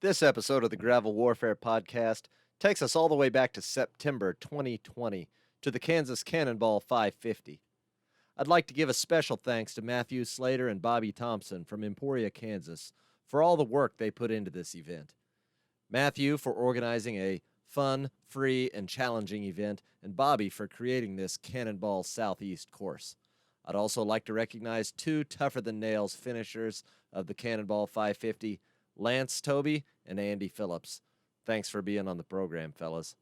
This episode of the Gravel Warfare Podcast takes us all the way back to September 2020 to the Kansas Cannonball 550. I'd like to give a special thanks to Matthew Slater and Bobby Thompson from Emporia, Kansas, for all the work they put into this event. Matthew for organizing a fun, free, and challenging event, and Bobby for creating this Cannonball Southeast course. I'd also like to recognize two tougher-than-nails finishers of the Cannonball 550, Lance Toby and Andy Phillips. Thanks for being on the program, fellas.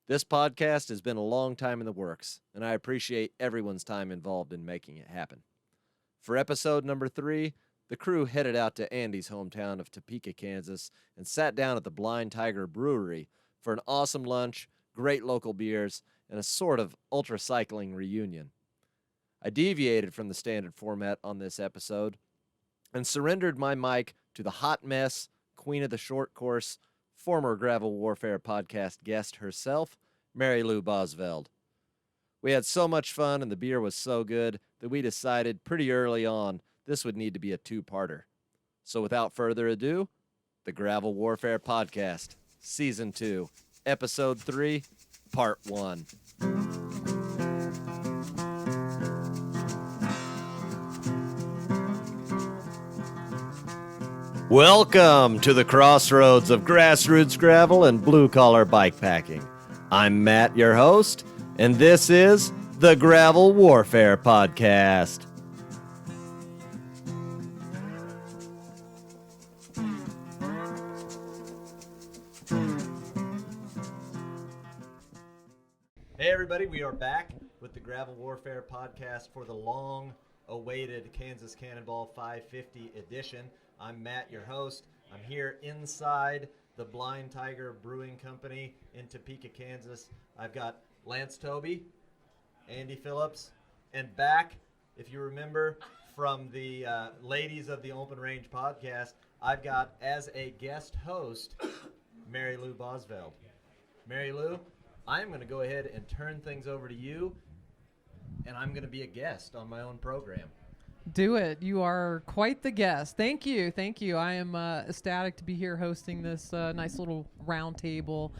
This podcast has been a long time in the works, and I appreciate everyone's time involved in making it happen. For episode number 3, the crew headed out to Andy's hometown of Topeka, Kansas, and sat down at the Blind Tiger Brewery for an awesome lunch, great local beers, and a sort of ultra-cycling reunion. I deviated from the standard format on this episode and surrendered my mic to the hot mess, queen of the short course, former Gravel Warfare Podcast guest herself, Marylou Bosveld. We had so much fun and the beer was so good that we decided pretty early on this would need to be a two-parter. So without further ado, the Gravel Warfare Podcast, Season 2, Episode 3, Part 1. Welcome to the crossroads of grassroots gravel and blue-collar bikepacking. I'm Matt, your host, and this is the Gravel Warfare Podcast. Hey everybody, we are back with the Gravel Warfare Podcast for the long-awaited Kansas Cannonball 550 edition. I'm Matt, your host. I'm here inside the Blind Tiger Brewing Company in Topeka, Kansas. I've got Lance Toby, Andy Phillips, and back, if you remember from the Ladies of the Open Range podcast, I've got as a guest host, Marylou Bosveld. Marylou, I'm going to go ahead and turn things over to you, and I'm going to be a guest on my own program. Do it. You are quite the guest. Thank you. Thank you. I am ecstatic to be here hosting this nice little round table.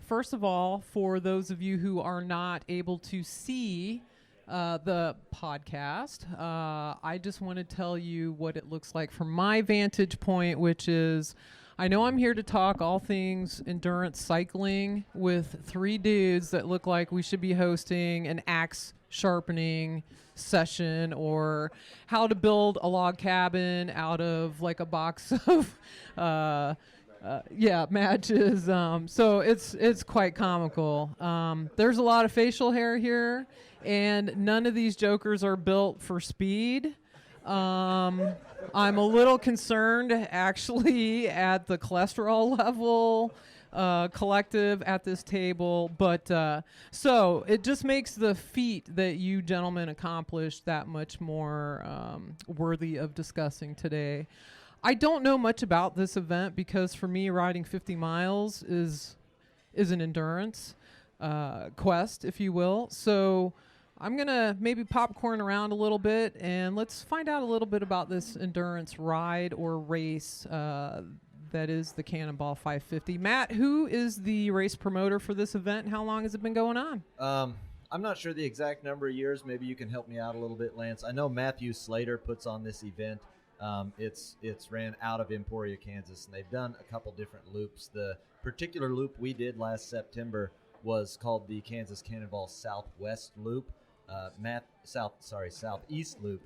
First of all, for those of you who are not able to see the podcast, I just want to tell you what it looks like from my vantage point, which is I know I'm here to talk all things endurance cycling with three dudes that look like we should be hosting an axe sharpening session or how to build a log cabin out of like a box of matches. So it's quite comical. There's a lot of facial hair here, and none of these jokers are built for speed. I'm a little concerned actually at the cholesterol level collective at this table, but so it just makes the feat that you gentlemen accomplished that much more worthy of discussing today. I don't know much about this event because for me riding 50 miles is an endurance quest, if you will. So I'm going to maybe popcorn around a little bit and let's find out a little bit about this endurance ride or race that is the Cannonball 550. Matt, who is the race promoter for this event and how long has it been going on? I'm not sure the exact number of years. Maybe you can help me out a little bit, Lance. I know Matthew Slater puts on this event. It's ran out of Emporia, Kansas, and they've done a couple different loops. The particular loop we did last September was called the Kansas Cannonball Southwest Loop. Southeast Loop.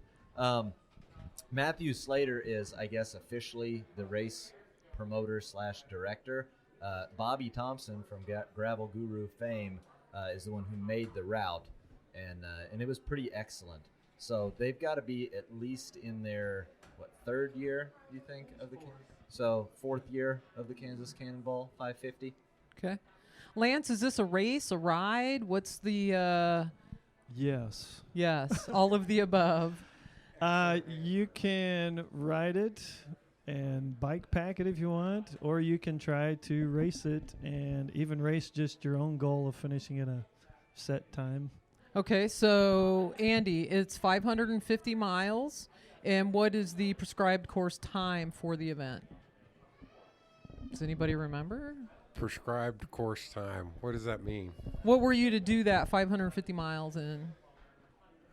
Matthew Slater is, I guess, officially the race promoter / director. Bobby Thompson from Gravel Guru fame is the one who made the route, and it was pretty excellent. So they've got to be at least in their third year, do you think, of the fourth year of the Kansas Cannonball 550. Okay, Lance, is this a race, a ride? What's the Yes. Yes, all of the above. You can ride it and bike pack it if you want, or you can try to race it and even race just your own goal of finishing at a set time. Okay, so Andy, it's 550 miles, and what is the prescribed course time for the event? Does anybody remember? Prescribed course time. What does that mean? What were you to do that 550 miles in?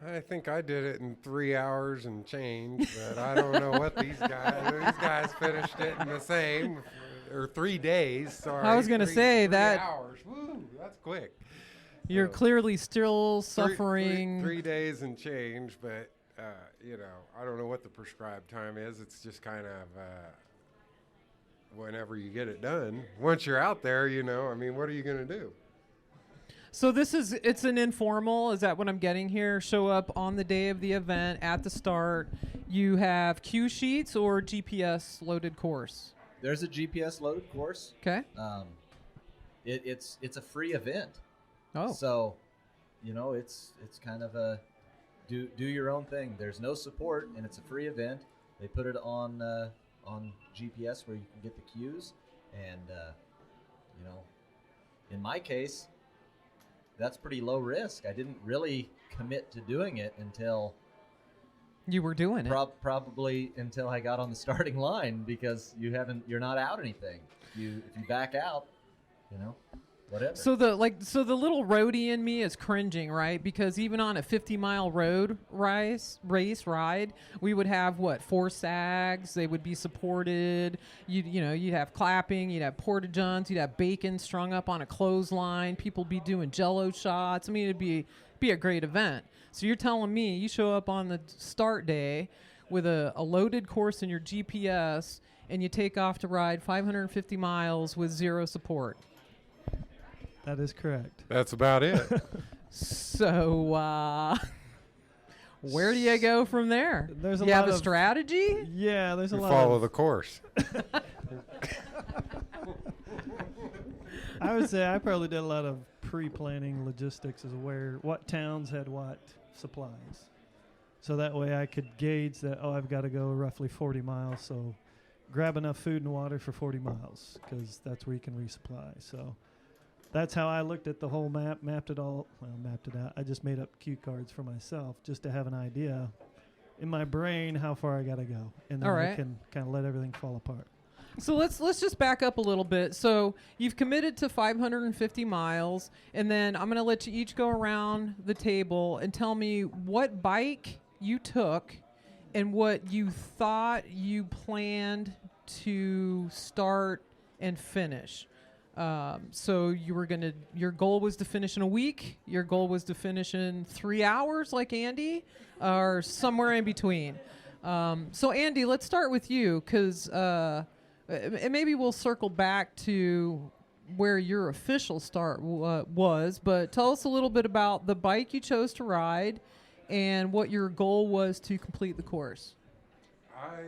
I think I did it in 3 hours and change, but I don't know what these guys finished it in the same, or 3 days. Sorry. I was gonna say 3 that- hours. Woo, that's quick. You're So, clearly still suffering. 3 days and change, but I don't know what the prescribed time is. It's just kind of whenever you get it done. Once you're out there, what are you going to do? So it's an informal, is that what I'm getting here? Show up on the day of the event at the start. You have cue sheets or GPS loaded course? There's a GPS loaded course. Okay. It's a free event. Oh. So, it's kind of a do your own thing. There's no support, and it's a free event. They put it on GPS where you can get the cues, and in my case, that's pretty low risk. I didn't really commit to doing it until You were doing it. probably until I got on the starting line, because you're not out anything. If you back out, whatever. So the little roadie in me is cringing, right? Because even on a 50-mile road race ride, we would have 4 sags. They would be supported. You'd have clapping. You'd have porta-johns. You'd have bacon strung up on a clothesline. People be doing Jello shots. I mean, it'd be a great event. So you're telling me you show up on the start day with a loaded course in your GPS, and you take off to ride 550 miles with zero support. That is correct. That's about it. So, where do you go from there? There's a you lot have a of- strategy? Yeah, there's a You lot follow of, the course. I would say I probably did a lot of pre-planning logistics as what towns had what supplies. So that way I could gauge that, I've got to go roughly 40 miles, so grab enough food and water for 40 miles, because that's where you can resupply. So that's how I looked at the whole map, mapped it out. I just made up cue cards for myself just to have an idea in my brain how far I got to go. And then All I right. can kind of let everything fall apart. So let's just back up a little bit. So you've committed to 550 miles, and then I'm going to let you each go around the table and tell me what bike you took and what you thought you planned to start and finish. So your goal was to finish in a week. Your goal was to finish in 3 hours, like Andy, or somewhere in between. So Andy, let's start with you, because and maybe we'll circle back to where your official start was. But tell us a little bit about the bike you chose to ride and what your goal was to complete the course. I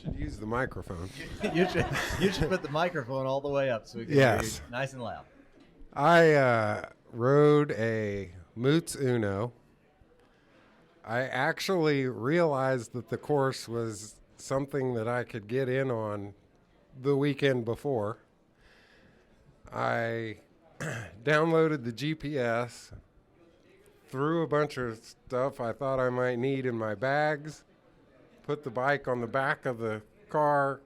should use the microphone. you should put the microphone all the way up so we can Yes. hear you nice and loud. I rode a Moots Uno. I actually realized that the course was something that I could get in on the weekend before. I downloaded the GPS, threw a bunch of stuff I thought I might need in my bags, put the bike on the back of the car.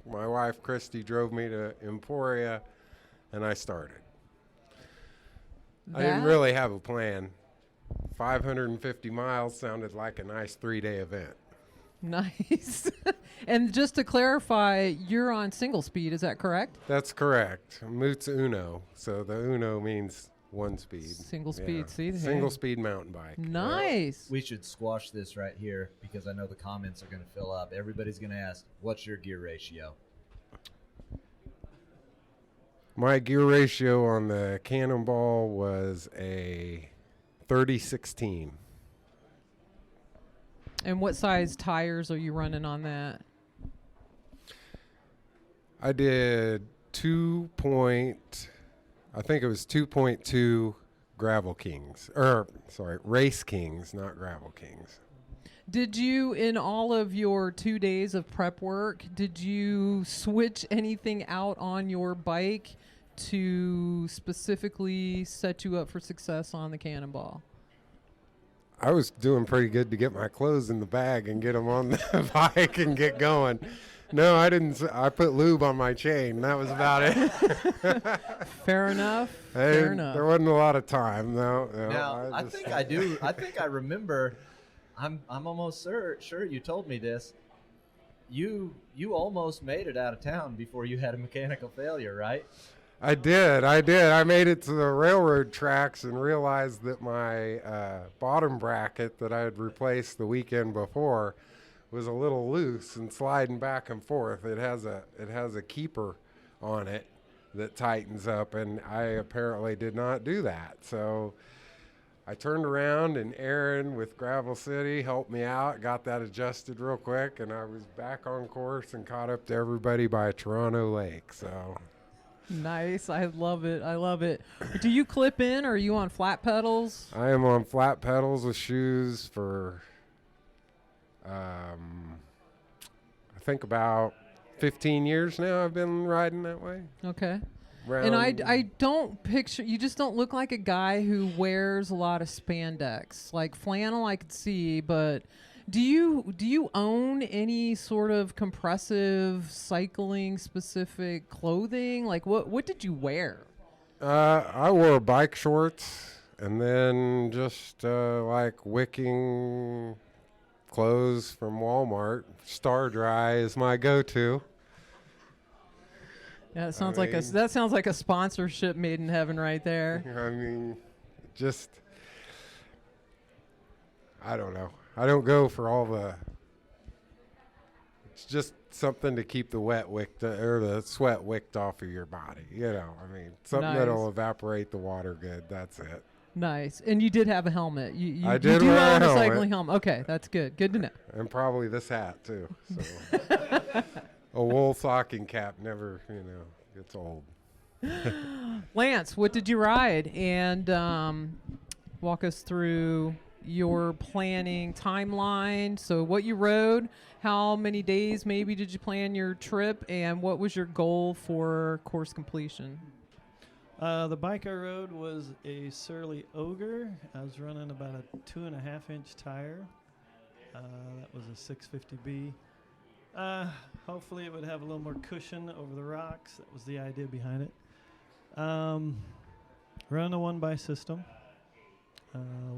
My wife, Christy, drove me to Emporia, and I started. I didn't That- really have a plan. 550 miles sounded like a nice 3-day event. Nice. And just to clarify, you're on single speed, is that correct? That's correct. Moots Uno. So the Uno means one speed. Single speed, see? Hey. Single speed mountain bike. Nice. We should squash this right here, because I know the comments are going to fill up. Everybody's going to ask, what's your gear ratio? My gear ratio on the Cannonball was a 30-16. And what size tires are you running on that? I did 2.2 Gravel Kings. Race Kings, not Gravel Kings. Did you, in all of your 2 days of prep work, did you switch anything out on your bike to specifically set you up for success on the Cannonball? I was doing pretty good to get my clothes in the bag and get them on the bike and get going. No, I didn't. I put lube on my chain. That was about it. Fair enough. Fair enough. There wasn't a lot of time. No. Now, I think I do. I think I remember. I'm almost sure you told me this. You almost made it out of town before you had a mechanical failure, right? I did. I made it to the railroad tracks and realized that my bottom bracket that I had replaced the weekend before was a little loose and sliding back and forth. It has a keeper on it that tightens up, and I apparently did not do that. So I turned around, and Aaron with Gravel City helped me out, got that adjusted real quick, and I was back on course and caught up to everybody by Toronto Lake. So nice. I love it. I love it. Do you clip in, or are you on flat pedals? I am on flat pedals with shoes for, I think about 15 years now I've been riding that way. Okay. And I don't picture, you just don't look like a guy who wears a lot of spandex. Like flannel I could see, but do you own any sort of compressive cycling specific clothing? Like what did you wear? I wore bike shorts and then just like wicking clothes from Walmart. Star Dry is my go-to. Yeah, that sounds like a sponsorship made in heaven right there. I mean, just I don't know. I don't go for all the. It's just something to keep the the sweat wicked off of your body. You know, I mean, something Nice. that'll evaporate the water good. That's it. Nice. And you did have a helmet. I did you do wear a own a helmet. cycling helmet. Okay, that's good. Good to know. And probably this hat too. So. A wool stocking cap never, gets old. Lance, what did you ride? And walk us through your planning timeline. So what you rode, how many days maybe did you plan your trip, and what was your goal for course completion? The bike I rode was a Surly Ogre. I was running about a 2.5-inch tire. That was a 650B. Hopefully it would have a little more cushion over the rocks. That was the idea behind it. Run a 1x system.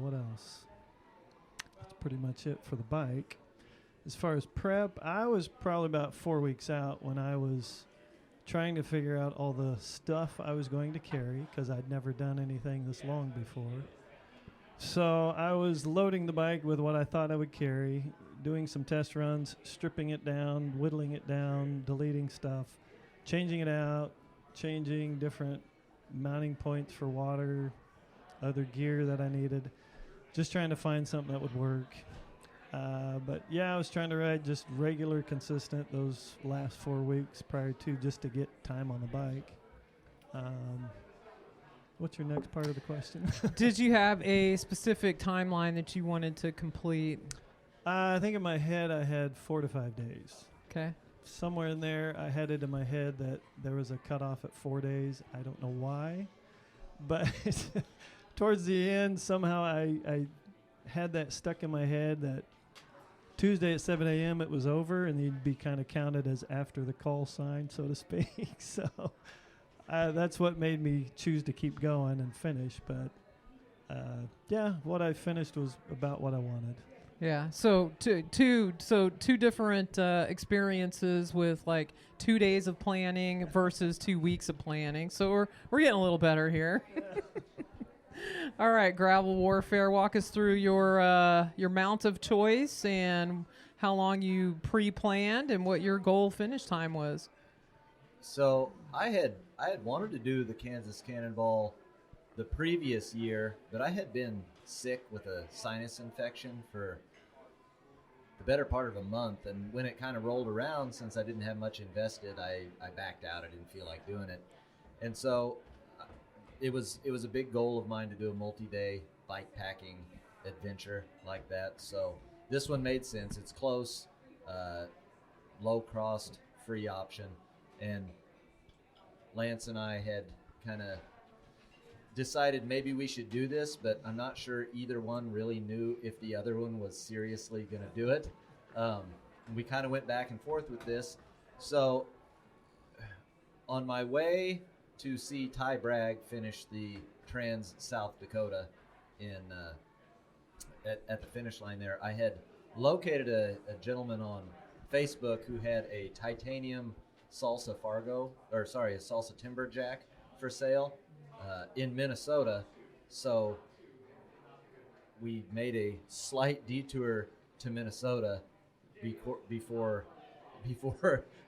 What else? That's pretty much it for the bike. As far as prep, I was probably about 4 weeks out when I was trying to figure out all the stuff I was going to carry because I'd never done anything this long before. So I was loading the bike with what I thought I would carry, doing some test runs, stripping it down, whittling it down, deleting stuff, changing it out, changing different mounting points for water, other gear that I needed, just trying to find something that would work. But yeah, I was trying to ride just regular, consistent those last 4 weeks prior to just to get time on the bike. What's your next part of the question? Did you have a specific timeline that you wanted to complete? I think in my head I had 4 to 5 days. Okay. Somewhere in there I had it in my head that there was a cutoff at 4 days. I don't know why. But towards the end, somehow I had that stuck in my head that Tuesday at 7 a.m. it was over, and you'd be kind of counted as after the call sign, so to speak. So that's what made me choose to keep going and finish. But yeah, what I finished was about what I wanted. Yeah. So two different experiences with like 2 days of planning versus 2 weeks of planning. So we're getting a little better here. All right, Gravel Warfare, walk us through your mount of choice and how long you pre-planned and what your goal finish time was. So I had wanted to do the Kansas Cannonball the previous year, but I had been sick with a sinus infection for the better part of a month, and when it kind of rolled around, since I didn't have much invested, I backed out. I didn't feel like doing it, and so it was a big goal of mine to do a multi-day bike packing adventure like that. So this one made sense. It's close, low cost, free option, and Lance and I had kind of decided maybe we should do this, but I'm not sure either one really knew if the other one was seriously going to do it. We kind of went back and forth with this. So, on my way to see Ty Bragg finish the Trans South Dakota in at the finish line there, I had located a gentleman on Facebook who had a titanium salsa timberjack for sale in Minnesota. So we made a slight detour to Minnesota before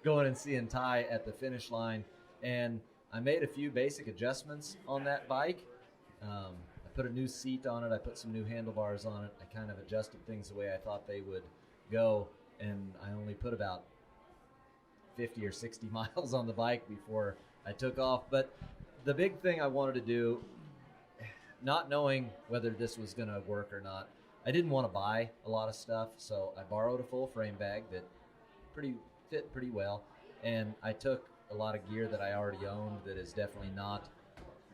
going and seeing Ty at the finish line, and I made a few basic adjustments on that bike. I put a new seat on it. I put some new handlebars on it. I kind of adjusted things the way I thought they would go, and I only put about 50 or 60 miles on the bike before I took off. But the big thing I wanted to do, not knowing whether this was going to work or not, I didn't want to buy a lot of stuff, so I borrowed a full frame bag that fit pretty well, and I took a lot of gear that I already owned that is definitely not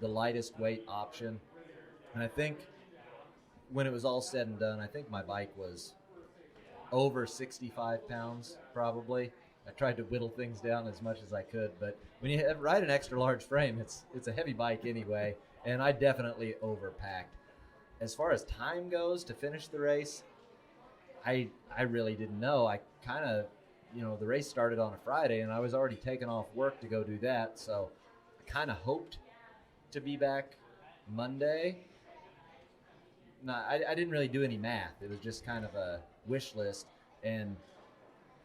the lightest weight option. And I think when it was all said and done, I think my bike was over 65 pounds probably. I tried to whittle things down as much as I could, but when you ride an extra large frame, it's a heavy bike anyway, and I definitely overpacked. As far as time goes to finish the race, I really didn't know. I kind of, the race started on a Friday, and I was already taking off work to go do that, so I kind of hoped to be back Monday. No, I didn't really do any math. It was just kind of a wish list, and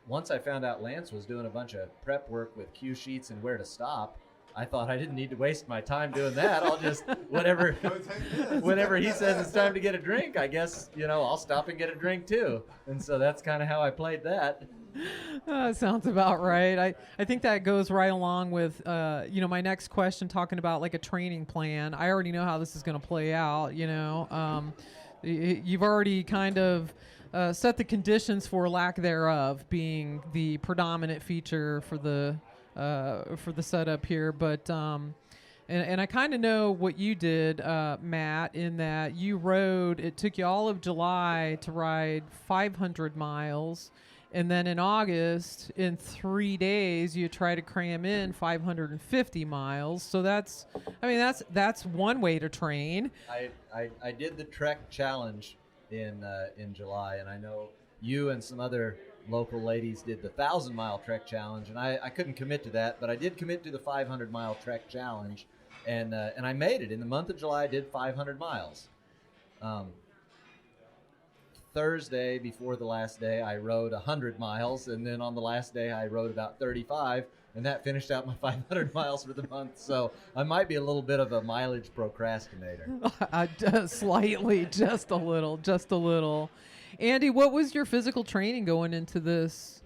once I found out Lance was doing a bunch of prep work with cue sheets and where to stop, I thought I didn't need to waste my time doing that. I'll just, whenever he says it's time to get a drink, I guess, I'll stop and get a drink too. And so that's kind of how I played that. Sounds about right. I think that goes right along with, my next question, talking about like a training plan. I already know how this is going to play out, You've already kind of set the conditions for lack thereof being the predominant feature for the setup here, but and I kind of know what you did, Matt, in that it took you all of July to ride 500 miles, and then in August, in 3 days, you try to cram in 550 miles. So that's one way to train. I did the Trek Challenge in July, and I know you and some other local ladies did the 1,000-mile Trek Challenge, and I couldn't commit to that, but I did commit to the 500-mile Trek Challenge, and I made it. In the month of July, I did 500 miles. Thursday, before the last day, I rode 100 miles, and then on the last day, I rode about 35, and that finished out my 500 miles for the month. So I might be a little bit of a mileage procrastinator. Slightly, just a little. Andy, what was your physical training going into this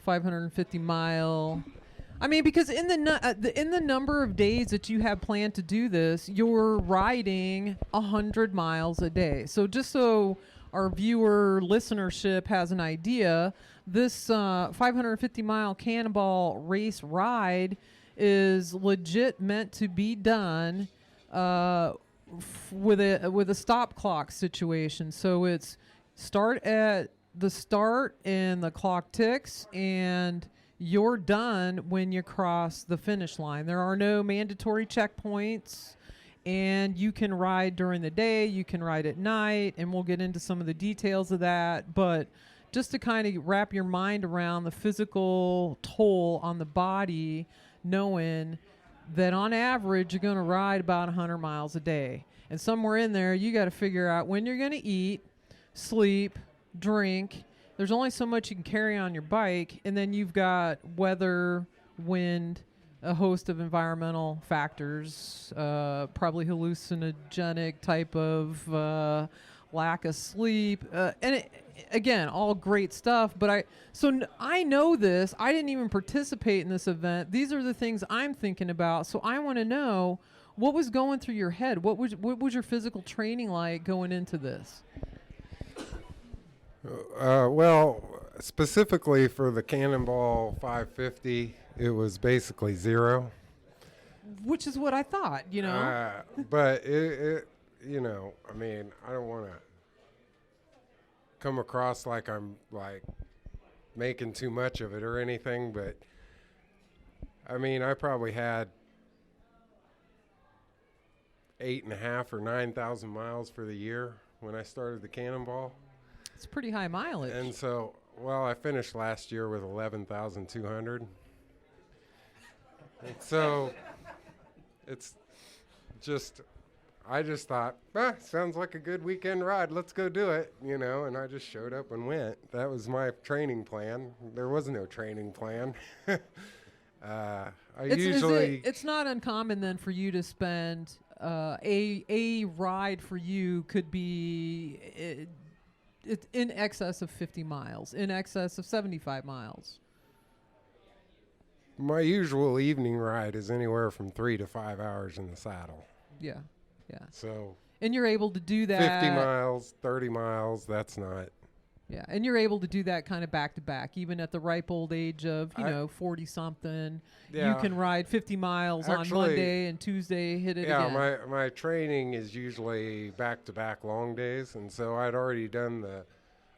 550 mile? I mean, because in the number of days that you have planned to do this, you're riding 100 miles a day. So just so our viewer listenership has an idea, this 550 mile Cannonball race ride is legit meant to be done with a stop clock situation. So it's start at the start and the clock ticks, and you're done when you cross the finish line. There are no mandatory checkpoints, and you can ride during the day, you can ride at night, and we'll get into some of the details of that. But just to kind of wrap your mind around the physical toll on the body, knowing that on average you're going to ride about 100 miles a day. And somewhere in there, you got to figure out when you're going to eat, sleep, drink. There's only so much you can carry on your bike, and then you've got weather, wind, a host of environmental factors, probably hallucinogenic type of lack of sleep, and again, all great stuff. But I know this. I didn't even participate in this event. These are the things I'm thinking about. So I want to know what was going through your head. What was your physical training like going into this? Well, specifically for the Cannonball 550, it was basically zero. Which is what I thought, But it I mean, I don't want to come across like I'm like making too much of it or anything, but I mean, I probably had 8,500 or 9,000 miles for the year when I started the Cannonball. It's pretty high mileage. And so, well, I finished last year with 11,200. And so it's just, I just thought, sounds like a good weekend ride. Let's go do it, you know, and I just showed up and went. That was my training plan. There was no training plan. It's not uncommon then for you to spend a ride for you could be it's in excess of 50 miles, in excess of 75 miles. My usual evening ride is anywhere from 3 to 5 hours in the saddle. Yeah. So. And you're able to do that. 50 miles, 30 miles, that's not. Yeah, and you're able to do that kind of back to back, even at the ripe old age of, 40 something. Yeah. You can ride 50 miles on Monday and Tuesday hit it again. Yeah, my training is usually back to back long days, and so I'd already done the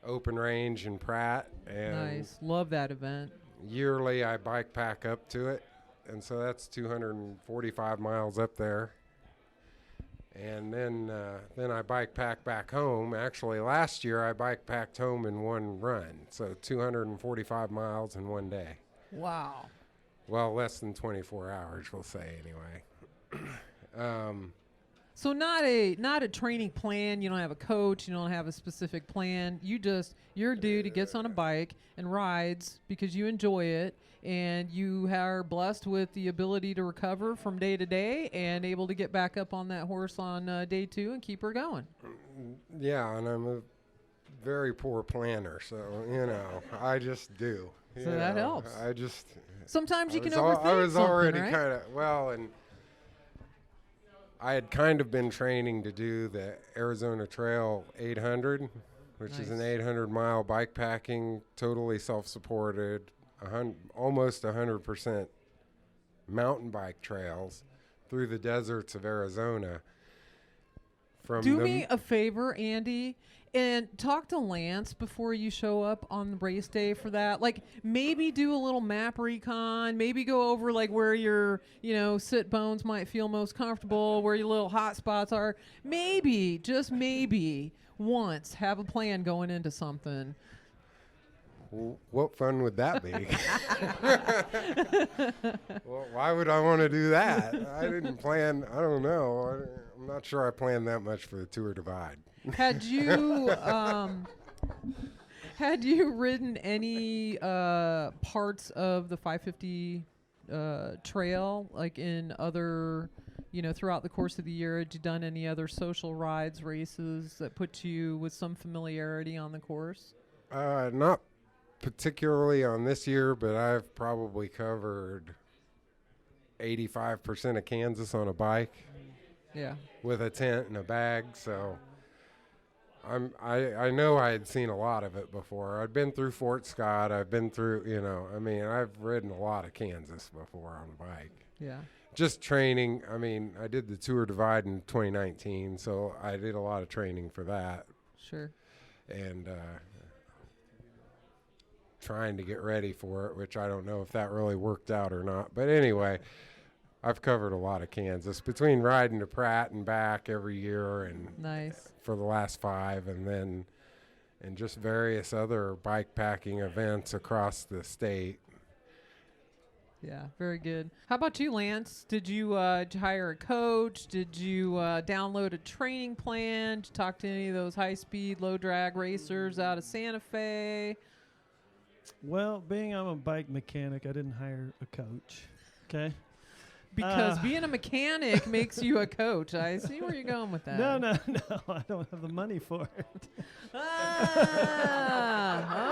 open range in Pratt. And nice, love that event. Yearly, I bike pack up to it, and so that's 245 miles up there. And then I bike pack back home. Actually, last year I bike packed home in one run, so 245 miles in one day. Wow. Well, less than 24 hours, we'll say anyway. So not a training plan. You don't have a coach. You don't have a specific plan. You're a dude who gets on a bike and rides because you enjoy it, and you are blessed with the ability to recover from day to day and able to get back up on that horse on day 2 and keep her going. Yeah, and I'm a very poor planner, so I just do. So that helps. Sometimes you can overthink I was already right? kind of and I had kind of been training to do the Arizona Trail 800, which is an 800-mile bike packing, totally self-supported, almost 100% mountain bike trails through the deserts of Arizona. Do me a favor, Andy, and talk to Lance before you show up on the race day for that. Like, maybe do a little map recon, maybe go over like where your, sit bones might feel most comfortable, where your little hot spots are. Maybe, just maybe, once have a plan going into something. What fun would that be? Well, why would I want to do that? I didn't plan. I don't know. I'm not sure I planned that much for the Tour Divide. Had you ridden any parts of the 550 trail, like in other, throughout the course of the year? Had you done any other social rides, races that put you with some familiarity on the course? Not particularly on this year, but I've probably covered 85% of Kansas on a bike. Yeah. With a tent and a bag, so I know I had seen a lot of it before. I'd been through Fort Scott. I've been through, I've ridden a lot of Kansas before on a bike. Yeah. Just training. I did the Tour Divide in 2019, so I did a lot of training for that. Sure. And trying to get ready for it, which I don't know if that really worked out or not. But anyway, I've covered a lot of Kansas between riding to Pratt and back every year, and nice for the last 5, and just various other bike packing events across the state. Yeah, very good. How about you, Lance? Did you hire a coach? Did you download a training plan? Did you talk to any of those high-speed, low-drag racers out of Santa Fe? Well, being I'm a bike mechanic, I didn't hire a coach. Okay. Because being a mechanic makes you a coach. I see where you're going with that. No. I don't have the money for it.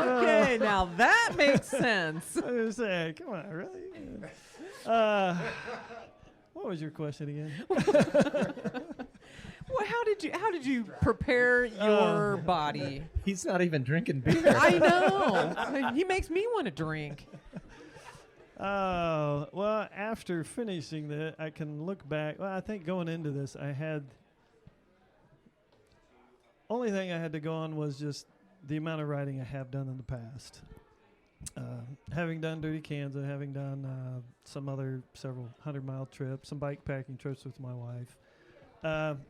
Okay. Now that makes sense. I was saying, come on, really? What was your question again? Well, how did you prepare your body? He's not even drinking beer. I know. He makes me want to drink. Oh, well, after finishing that, I can look back. Well, I think going into this, only thing I had to go on was just the amount of riding I have done in the past. having done Dirty Kansas, having done some other several 100-mile trips, some bike packing trips with my wife,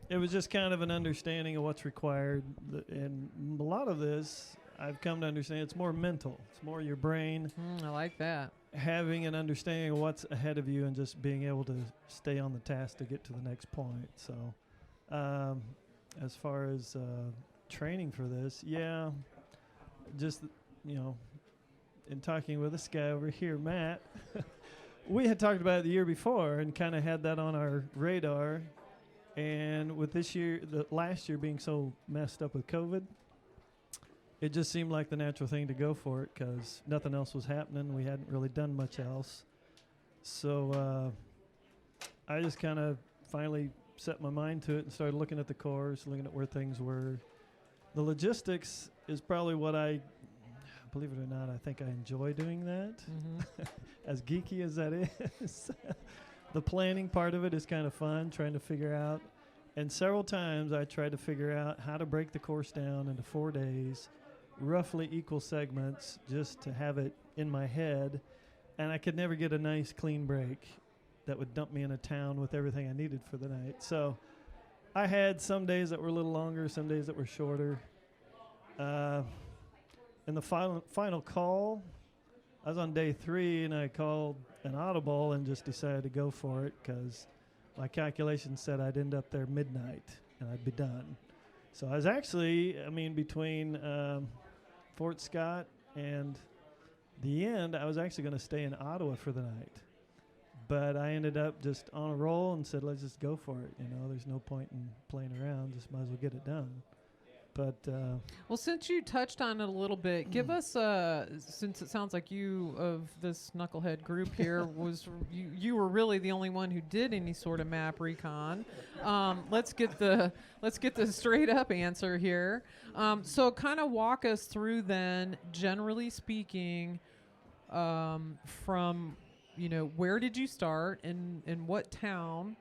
it was just kind of an understanding of what's required. And a lot of this, I've come to understand, it's more mental. It's more your brain. I like that. Having an understanding of what's ahead of you and just being able to stay on the task to get to the next point. So as far as training for this, just, in talking with this guy over here, Matt, we had talked about it the year before and kind of had that on our radar. And with the last year being so messed up with COVID, it just seemed like the natural thing to go for it because nothing else was happening. We hadn't really done much else. So I just kind of finally set my mind to it and started looking at the course, looking at where things were. The logistics is probably what believe it or not, I think I enjoy doing that. Mm-hmm. As geeky as that is. The planning part of it is kind of fun, trying to figure out. And several times I tried to figure out how to break the course down into 4 days, roughly equal segments, just to have it in my head. And I could never get a nice clean break that would dump me in a town with everything I needed for the night. So I had some days that were a little longer, some days that were shorter. In the final call, I was on day 3, and I called an audible and just decided to go for it because my calculations said I'd end up there midnight and I'd be done. So I was actually, between Fort Scott and the end, I was actually going to stay in Ottawa for the night. But I ended up just on a roll and said, let's just go for it. There's no point in playing around. Just might as well get it done. But well, since you touched on it a little bit, give us since it sounds like you of this knucklehead group here you were really the only one who did any sort of map recon. Let's get the straight up answer here. So kind of walk us through then, generally speaking, from where did you start and in what town?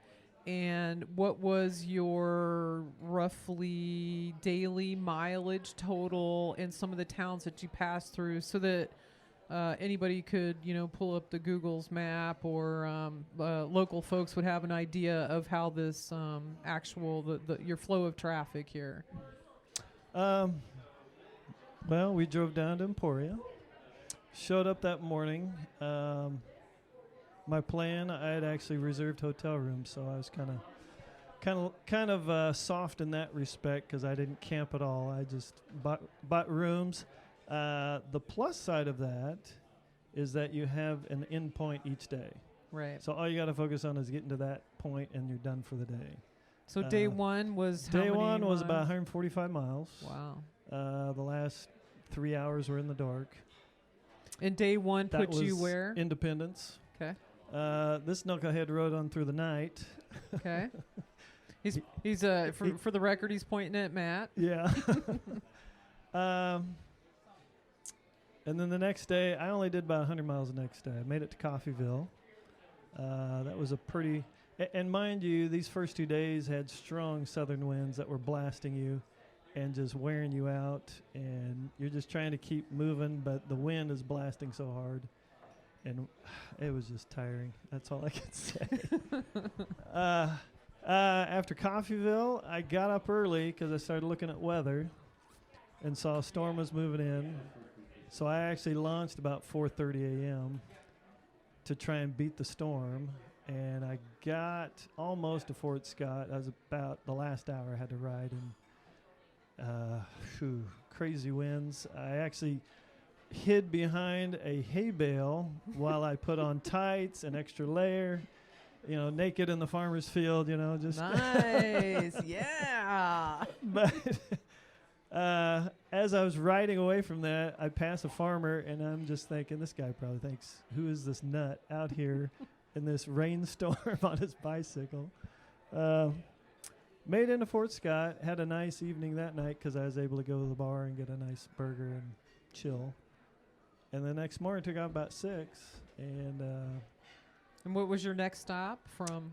And what was your roughly daily mileage total in some of the towns that you passed through so that anybody could, pull up the Google's map or local folks would have an idea of how this your flow of traffic here? Well, we drove down to Emporia, showed up that morning. My plan, I had actually reserved hotel rooms, so I was kind of soft in that respect because I didn't camp at all. I just bought rooms. The plus side of that is that you have an end point each day. Right. So all you got to focus on is getting to that point, and you're done for the day. So day one was how day many one was miles? about 145 miles. Wow. The last 3 hours were in the dark. And day one That put you was where? Independence. Okay. This knucklehead rode on through the night. Okay. He's for the record, he's pointing at Matt. Yeah. And then the next day, I only did about 100 miles the next day. I made it to Coffeyville. That was a pretty, and mind you, these first 2 days had strong southern winds that were blasting you and just wearing you out. And you're just trying to keep moving, but the wind is blasting so hard. And it was just tiring. That's all I can say. After Coffeyville, I got up early because I started looking at weather and saw a storm was moving in. So I actually launched about 4:30 a.m. to try and beat the storm. And I got almost to Fort Scott. I was about the last hour I had to ride. And crazy winds. I actually hid behind a hay bale while I put on tights, an extra layer, naked in the farmer's field, just nice. Yeah. But as I was riding away from that, I passed a farmer, and I'm just thinking, this guy probably thinks, who is this nut out here in this rainstorm on his bicycle? Made it into Fort Scott, had a nice evening that night because I was able to go to the bar and get a nice burger and chill. And the next morning took out about 6. And what was your next stop from?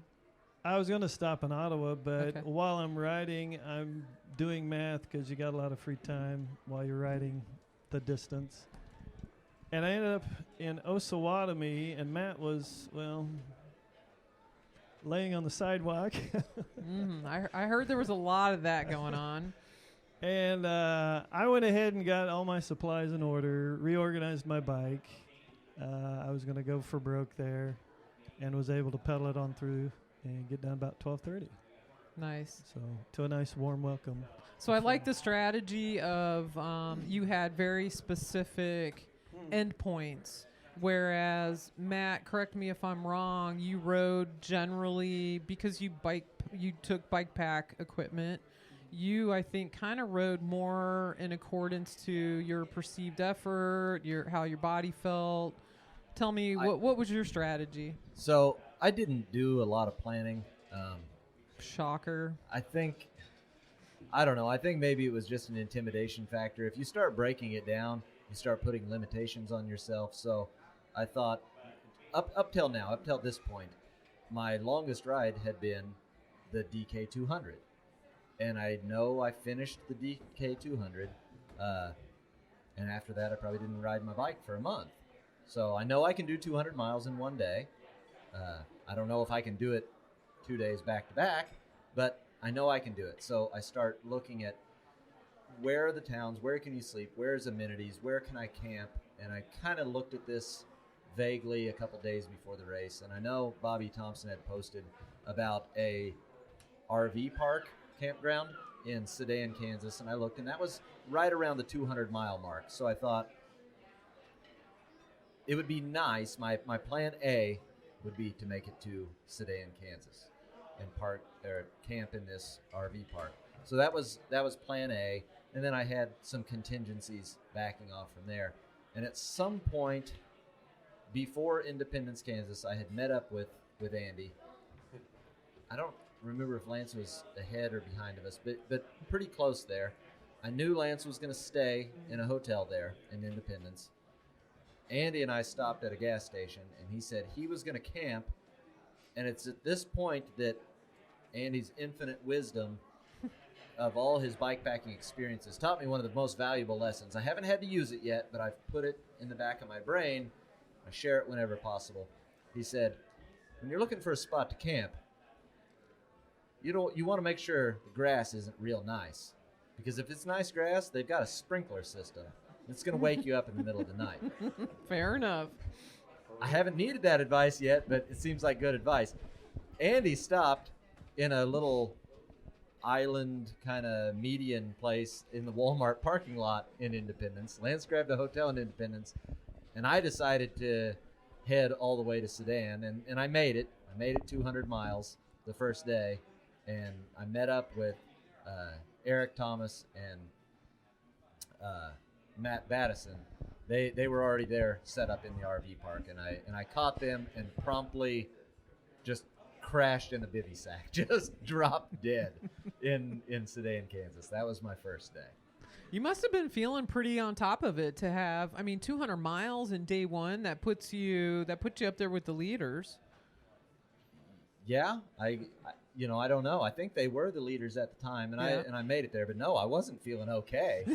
I was going to stop in Ottawa, but while I'm riding, I'm doing math because you got a lot of free time while you're riding the distance. And I ended up in Osawatomie, and Matt was, well, laying on the sidewalk. I heard there was a lot of that going on. And I went ahead and got all my supplies in order, reorganized my bike. I was going to go for broke there and was able to pedal it on through and get down about 12:30. Nice. So to a nice warm welcome. So I like the strategy of you had very specific endpoints, whereas Matt, correct me if I'm wrong, you rode generally because you took bike pack equipment. You, I think, kind of rode more in accordance to your perceived effort, how your body felt. Tell me, what was your strategy? So I didn't do a lot of planning. Shocker. I don't know. I think maybe it was just an intimidation factor. If you start breaking it down, you start putting limitations on yourself. So I thought, up till this point, my longest ride had been the DK200. And I know I finished the DK200. And after that, I probably didn't ride my bike for a month. So I know I can do 200 miles in one day. I don't know if I can do it 2 days back to back, but I know I can do it. So I start looking at where are the towns, where can you sleep, where's amenities, where can I camp? And I kind of looked at this vaguely a couple days before the race. And I know Bobby Thompson had posted about a RV park campground in Sedan, Kansas. And I looked, and that was right around the 200-mile mark. So I thought it would be nice. My plan A would be to make it to Sedan, Kansas, and camp in this RV park. So that was plan A, and then I had some contingencies backing off from there. And at some point before Independence, Kansas, I had met up with Andy. I don't remember if Lance was ahead or behind of us, but pretty close there. I knew Lance was going to stay in a hotel there in Independence. Andy and I stopped at a gas station, and he said he was going to camp. And it's at this point that Andy's infinite wisdom of all his bikepacking experiences taught me one of the most valuable lessons. I haven't had to use it yet, but I've put it in the back of my brain. I share it whenever possible. He said, when you're looking for a spot to camp, you want to make sure the grass isn't real nice. Because if it's nice grass, they've got a sprinkler system. It's going to wake you up in the middle of the night. Fair enough. I haven't needed that advice yet, but it seems like good advice. Andy stopped in a little island kind of median place in the Walmart parking lot in Independence. Lance grabbed a hotel in Independence, and I decided to head all the way to Sedan, and I made it. I made it 200 miles the first day, and I met up with Eric Thomas and Matt Battison. They were already there, set up in the RV park, and I caught them and promptly just crashed in a bivy sack, just dropped dead in Sedan, Kansas. That was my first day. You must have been feeling pretty on top of it to have, 200 miles in day one. That puts you up there with the leaders. Yeah, I don't know. I think they were the leaders at the time, and Yeah. I made it there. But no, I wasn't feeling okay.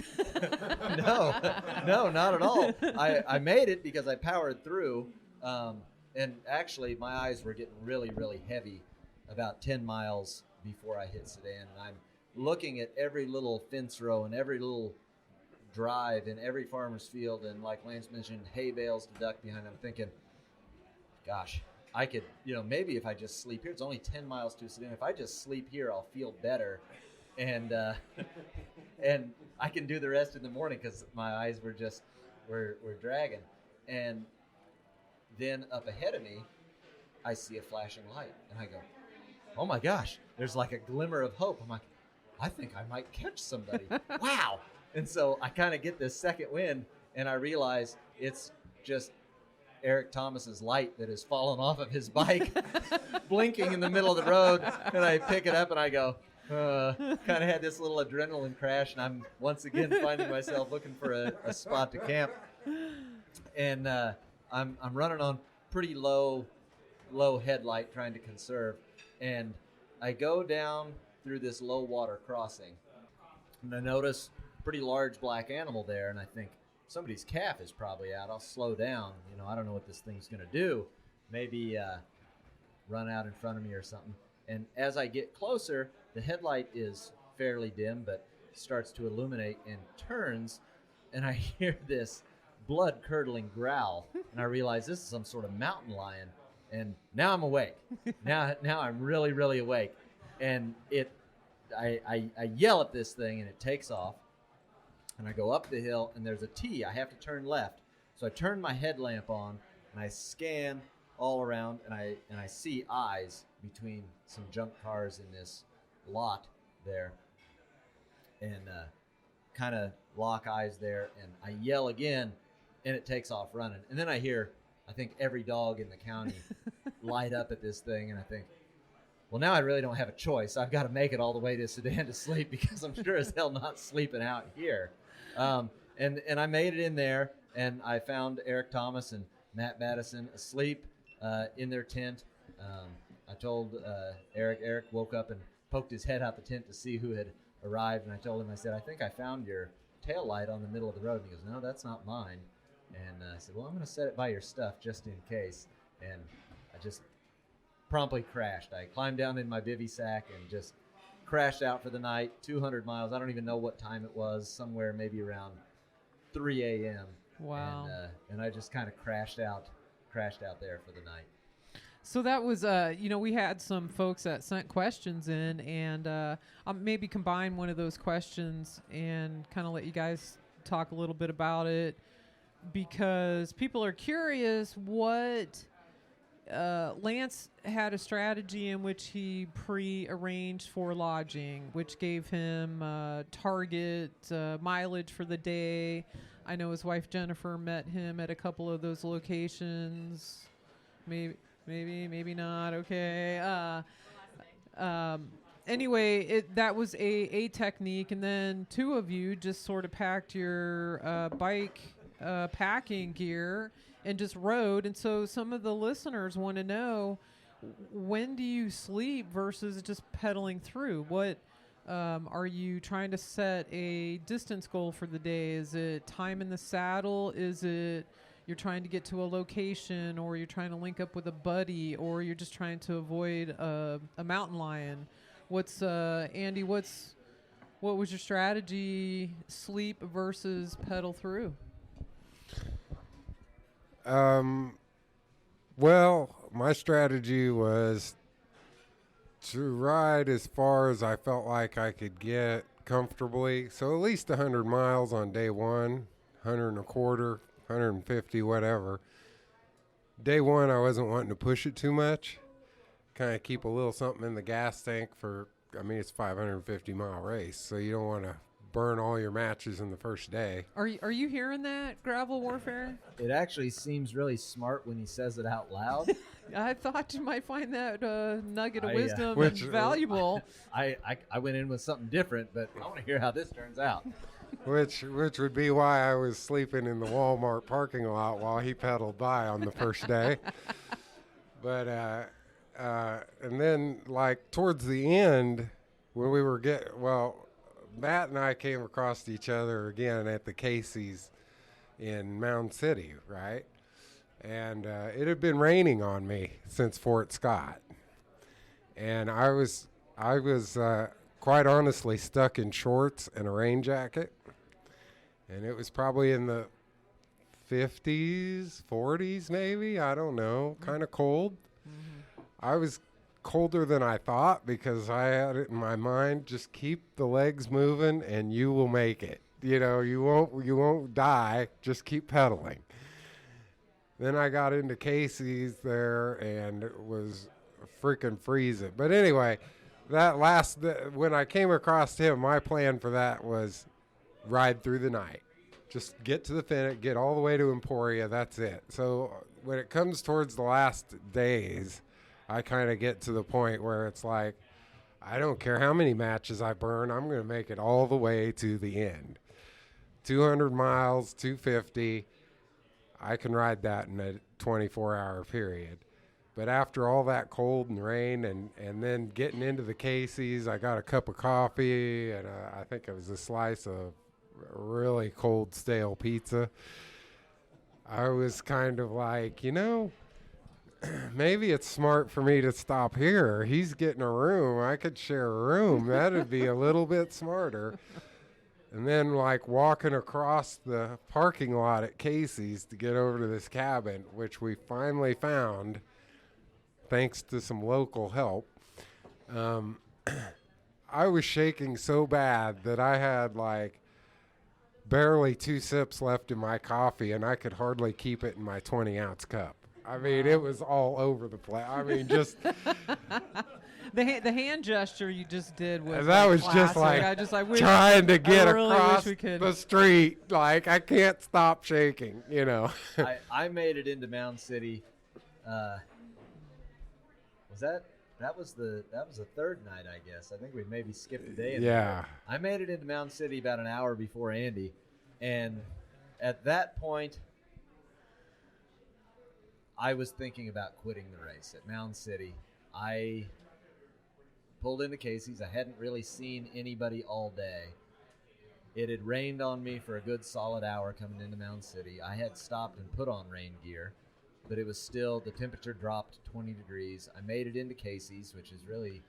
No, not at all. I made it because I powered through, and actually my eyes were getting really, really heavy about 10 miles before I hit Sedan. And I'm looking at every little fence row and every little drive in every farmer's field, and like Lance mentioned, hay bales to duck behind. I'm thinking, gosh, I could, maybe if I just sleep here, it's only 10 miles to Sedan. If I just sleep here, I'll feel better. And and I can do the rest in the morning because my eyes were dragging. And then up ahead of me, I see a flashing light. And I go, oh my gosh, there's like a glimmer of hope. I'm like, I think I might catch somebody. Wow. And so I kind of get this second wind, and I realize it's just Eric Thomas's light that has fallen off of his bike, blinking in the middle of the road. And I pick it up and I go, kind of had this little adrenaline crash, and I'm once again finding myself looking for a spot to camp. And I'm running on pretty low headlight, trying to conserve. And I go down through this low water crossing, and I notice a pretty large black animal there, and I think, somebody's calf is probably out. I'll slow down. I don't know what this thing's going to do. Maybe run out in front of me or something. And as I get closer, the headlight is fairly dim, but starts to illuminate and turns, and I hear this blood-curdling growl, and I realize this is some sort of mountain lion. And now I'm awake. Now I'm really, really awake. And I yell at this thing, and it takes off. And I go up the hill, and there's a T. I have to turn left. So I turn my headlamp on, and I scan all around, and I see eyes between some junk cars in this lot there. And kind of lock eyes there. And I yell again, and it takes off running. And then I hear, I think, every dog in the county light up at this thing, and I think, well, now I really don't have a choice. I've got to make it all the way to Sedan to sleep, because I'm sure as hell not sleeping out here. And I made it in there, and I found Eric Thomas and Matt Madison asleep in their tent. I told Eric woke up and poked his head out the tent to see who had arrived, and I told him, I said, I think I found your tail light on the middle of the road. And he goes, no, that's not mine. And I said, well, I'm going to set it by your stuff just in case. And I just promptly crashed. I climbed down in my bivy sack and just crashed out for the night, 200 miles. I don't even know what time it was, somewhere maybe around 3 a.m. Wow. And I just kind of crashed out there for the night. So that was, we had some folks that sent questions in, and I'll maybe combine one of those questions and kind of let you guys talk a little bit about it, because people are curious what Lance had a strategy in which he pre-arranged for lodging, which gave him target mileage for the day. I know his wife Jennifer met him at a couple of those locations. Maybe not. Okay. Anyway, that was a technique, and then two of you just sort of packed your bike packing gear and just rode. And so some of the listeners want to know, when do you sleep versus just pedaling through? What are you trying to set a distance goal for the day? Is it time in the saddle? Is it you're trying to get to a location, or you're trying to link up with a buddy, or you're just trying to avoid a mountain lion? What's Andy, what was your strategy, sleep versus pedal through? Well, my strategy was to ride as far as I felt like I could get comfortably. So at least 100 miles on day one, 100 and a quarter, 150, whatever. Day one, I wasn't wanting to push it too much. Kind of keep a little something in the gas tank for, it's a 550-mile race, so you don't want to burn all your matches in the first day. Are you hearing that, Gravel Warfare? It actually seems really smart when he says it out loud. I thought you might find that nugget of wisdom valuable. I went in with something different, but I want to hear how this turns out. Which would be why I was sleeping in the Walmart parking lot while he pedaled by on the first day. But and then like towards the end, when we were Matt and I came across each other again at the Casey's in Mound City, right? And it had been raining on me since Fort Scott, and I was quite honestly stuck in shorts and a rain jacket, and it was probably in the 50s, 40s maybe, I don't know, kind of cold. Mm-hmm. I was colder than I thought, because I had it in my mind, just keep the legs moving and you will make it. You won't die, just keep pedaling. Then I got into Casey's there, and it was freaking freezing. But anyway, when I came across him, my plan for that was ride through the night. Just get to the finish, get all the way to Emporia, that's it. So when it comes towards the last days, I kind of get to the point where it's like, I don't care how many matches I burn, I'm going to make it all the way to the end. 200 miles, 250, I can ride that in a 24-hour period. But after all that cold and rain and then getting into the Casey's, I got a cup of coffee and I think it was a slice of really cold stale pizza. I was kind of like, maybe it's smart for me to stop here. He's getting a room. I could share a room. That'd be a little bit smarter. And then, like, walking across the parking lot at Casey's to get over to this cabin, which we finally found thanks to some local help. I was shaking so bad that I had, like, barely 2 sips left in my coffee, and I could hardly keep it in my 20-ounce cup. I mean, it was all over the place. I mean, just... The hand gesture you just did was that like was classic. just like, I just like wish, trying to get really across wish we could. the street. Like, I can't stop shaking, I made it into Mound City. That was the third night, I guess. I think we maybe skipped a day. Yeah. I made it into Mound City about an hour before Andy, and at that point, I was thinking about quitting the race at Mound City. I pulled into Casey's. I hadn't really seen anybody all day. It had rained on me for a good solid hour coming into Mound City. I had stopped and put on rain gear, but it was still, the temperature dropped 20 degrees. I made it into Casey's, which is really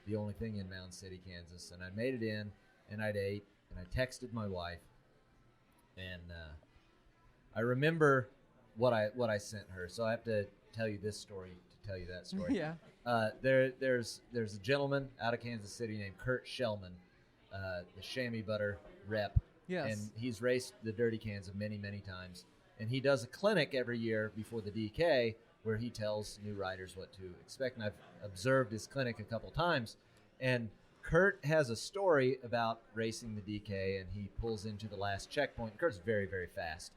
the only thing in Mound City, Kansas. And I made it in, and I'd ate, and I texted my wife. And I remember what I sent her. So I have to tell you this story to tell you that story. Yeah. There's a gentleman out of Kansas City named Kurt Shellman, the chamois butter rep. Yes. And he's raced the Dirty Kansas many, many times. And he does a clinic every year before the DK where he tells new riders what to expect. And I've observed his clinic a couple times. And Kurt has a story about racing the DK, and he pulls into the last checkpoint. Kurt's very, very fast.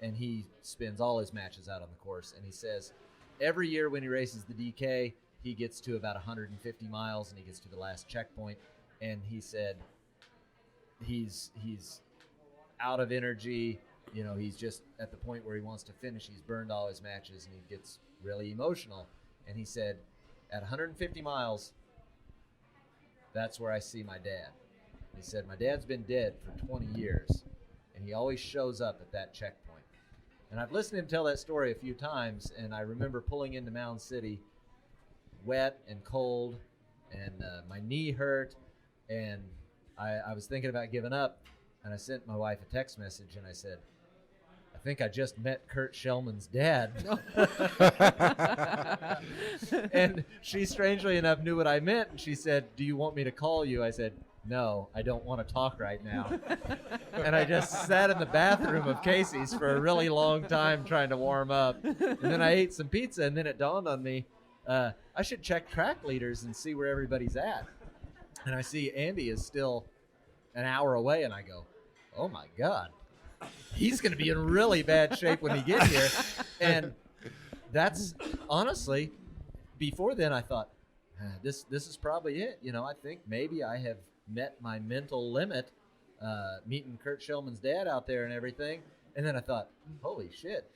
And he spends all his matches out on the course. And he says every year when he races the DK, he gets to about 150 miles, and he gets to the last checkpoint. And he said he's out of energy. He's just at the point where he wants to finish. He's burned all his matches, and he gets really emotional. And he said, at 150 miles, that's where I see my dad. He said, my dad's been dead for 20 years, and he always shows up at that checkpoint. And I've listened to him tell that story a few times, and I remember pulling into Mound City wet and cold, and my knee hurt, and I was thinking about giving up, and I sent my wife a text message, and I said, I think I just met Kurt Shellman's dad. And she, strangely enough, knew what I meant, and she said, do you want me to call you? I said, no, I don't want to talk right now. And I just sat in the bathroom of Casey's for a really long time trying to warm up. And then I ate some pizza, and then it dawned on me, I should check track leaders and see where everybody's at. And I see Andy is still an hour away, and I go, oh my God, he's going to be in really bad shape when he gets here. And that's honestly, before then I thought, this is probably it. I think maybe I have met my mental limit, meeting Kurt Shellman's dad out there and everything. And then I thought, holy shit,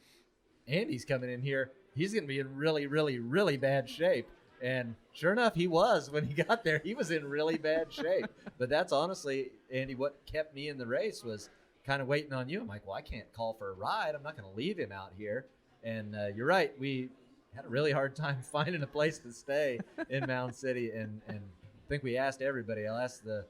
Andy's coming in here. He's going to be in really, really, really bad shape. And sure enough, he was. When he got there, he was in really bad shape. But that's honestly, Andy, what kept me in the race was kind of waiting on you. I'm like, well, I can't call for a ride. I'm not going to leave him out here. And you're right. We had a really hard time finding a place to stay in Mound City. And I think we asked everybody. I asked the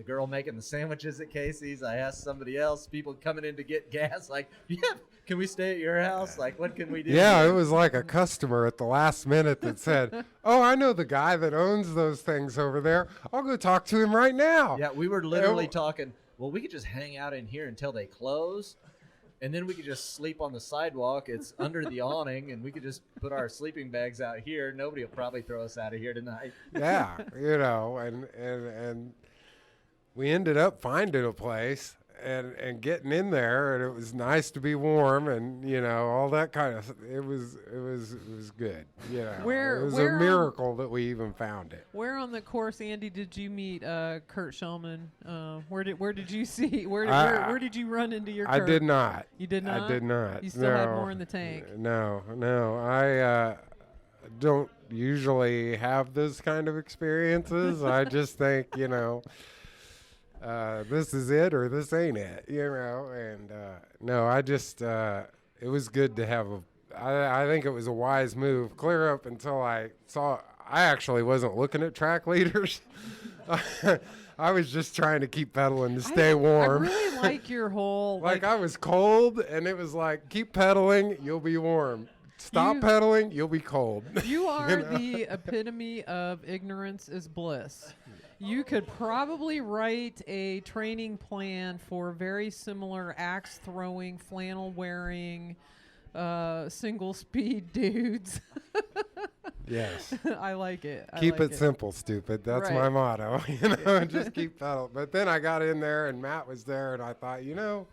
girl making the sandwiches at Casey's. I asked somebody else, people coming in to get gas, like, yeah, can we stay at your house? Like, what can we do? Yeah, it was like a customer at the last minute that said, oh, I know the guy that owns those things over there. I'll go talk to him right now. Yeah, we were literally talking, well, we could just hang out in here until they close, and then we could just sleep on the sidewalk. It's under the awning, and we could just put our sleeping bags out here. Nobody will probably throw us out of here tonight. Yeah, and we ended up finding a place and getting in there, and it was nice to be warm, and all that kind of. It was good. It was a miracle that we even found it. Where on the course, Andy, did you meet Kurt Shellman? Where did you see? Where did you run into your? I Kurt? did not. You did not. I did not. You still had more in the tank. No. I don't usually have those kind of experiences. I just think this is it or this ain't it, you know. And no, I just it was good to have I think it was a wise move. Clear up until I actually wasn't looking at track leaders. I was just trying to keep pedaling to stay warm. I really like your whole like I was cold, and it was like, keep pedaling, you'll be warm. Stop pedaling, you'll be cold. You are the epitome of ignorance is bliss. You could probably write a training plan for very similar axe throwing, flannel wearing, single speed dudes. Yes. I like it. Keep it simple, stupid. That's my motto. You know, just keep pedaling. But then I got in there and Matt was there, and I thought, you know,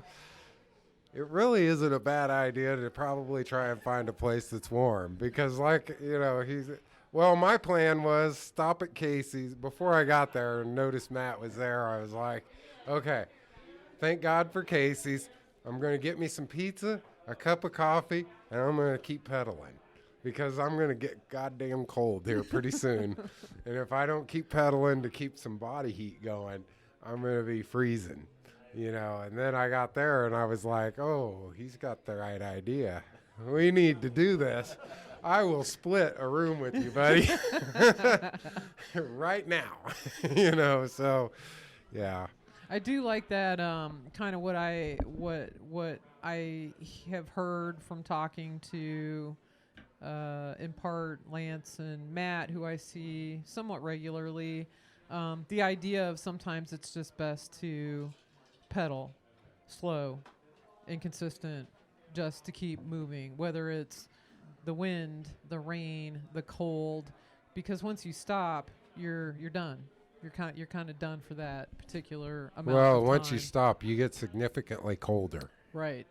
it really isn't a bad idea to probably try and find a place that's warm, because, like, you know, well, my plan was stop at Casey's. Before I got there and noticed Matt was there, I was like, okay, thank God for Casey's. I'm going to get me some pizza, a cup of coffee, and I'm going to keep pedaling, because I'm going to get goddamn cold here pretty soon. And if I don't keep pedaling to keep some body heat going, I'm going to be freezing, you know. And then I got there and I was like, oh, he's got the right idea. We need to do this. I will split a room with you, buddy, right now. You know, so yeah. I do like that kind of what I have heard from talking to in part Lance and Matt, who I see somewhat regularly. The idea of sometimes it's just best to pedal slow and consistent just to keep moving, whether it's the wind, the rain, the cold, because once you stop, you're done. You're kind of done for that particular amount of time. Well, once you stop, you get significantly colder. Right.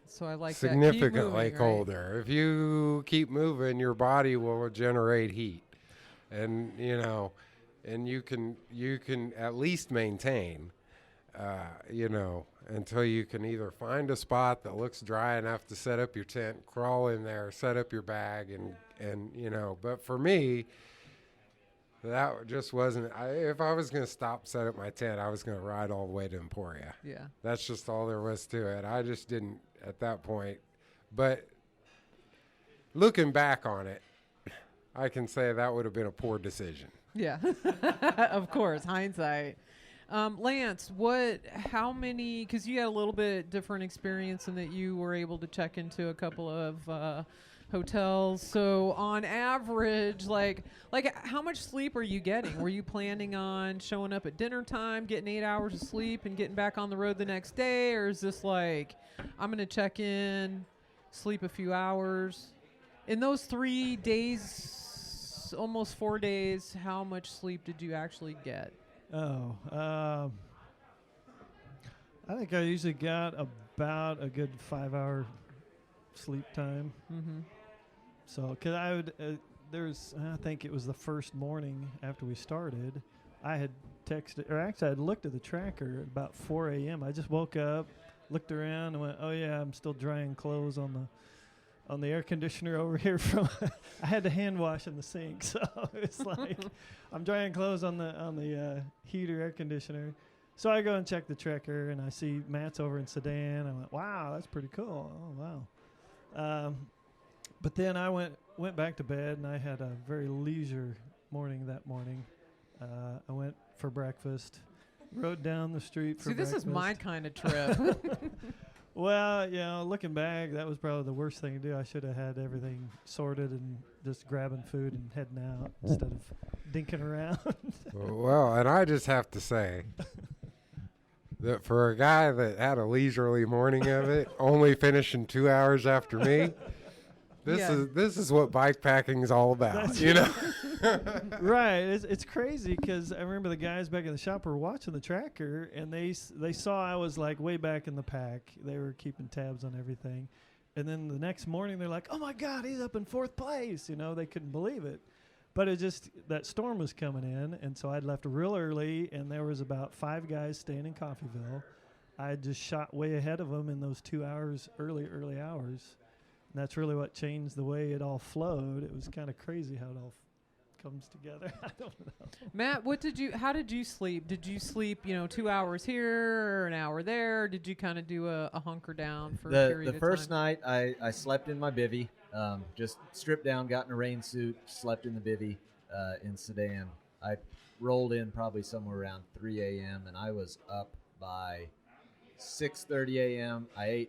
So I like significantly that. Keep moving, colder. Right? If you keep moving, your body will generate heat, and you know, and you can at least maintain, you know, until you can either find a spot that looks dry enough to set up your tent, crawl in there, set up your bag, and you know. But for me, that just wasn't. If I was going to set up my tent, I was going to ride all the way to Emporia. Yeah. That's just all there was to it. I just didn't at that point. But looking back on it, I can say that would have been a poor decision. Yeah. Of course, hindsight. Lance, how many, because you had a little bit different experience in that you were able to check into a couple of hotels. So on average, like how much sleep are you getting? Were you planning on showing up at dinner time, getting 8 hours of sleep and getting back on the road the next day? Or is this like, I'm going to check in, sleep a few hours? In those 3 days, almost 4 days, how much sleep did you actually get? I think I usually got about a good 5 hour sleep time. Mm-hmm. So, cause I would, I think it was the first morning after we started, I had texted, or actually I had looked at the tracker at about 4 a.m. I just woke up, looked around and went, oh yeah, I'm still drying clothes on the air conditioner over here from, I had to hand wash in the sink. So it's like, I'm drying clothes on the heater air conditioner. So I go and check the tracker and I see Matt's over in Sedan. I went, wow, that's pretty cool. Oh, wow. But then I went back to bed and I had a very leisure morning that morning. I went for breakfast, rode down the street for breakfast. See, this is my kind of trip. Well, you know, looking back, that was probably the worst thing to do. I should have had everything sorted and just grabbing food and heading out instead of dinking around. Well, and I just have to say that for a guy that had a leisurely morning of it, only finishing 2 hours after me, this is what bike packing is all about. That's you know. Right. It's crazy because I remember the guys back in the shop were watching the tracker and they saw I was like way back in the pack. They were keeping tabs on everything. And then the next morning they're like, oh my God, he's up in 4th place. You know, they couldn't believe it. But it just, that storm was coming in. And so I'd left real early and there was about 5 guys staying in Coffeyville. I just shot way ahead of them in those 2 hours, early hours. And that's really what changed the way it all flowed. It was kind of crazy how it all comes together. I don't know. Matt, how did you sleep? Did you sleep, 2 hours here or an hour there? Did you kind of do a hunker down for a period of time? The first night I slept in my bivvy, just stripped down, got in a rain suit, slept in the bivvy in Sedan. I rolled in probably somewhere around 3 a.m. and I was up by 6:30 a.m. I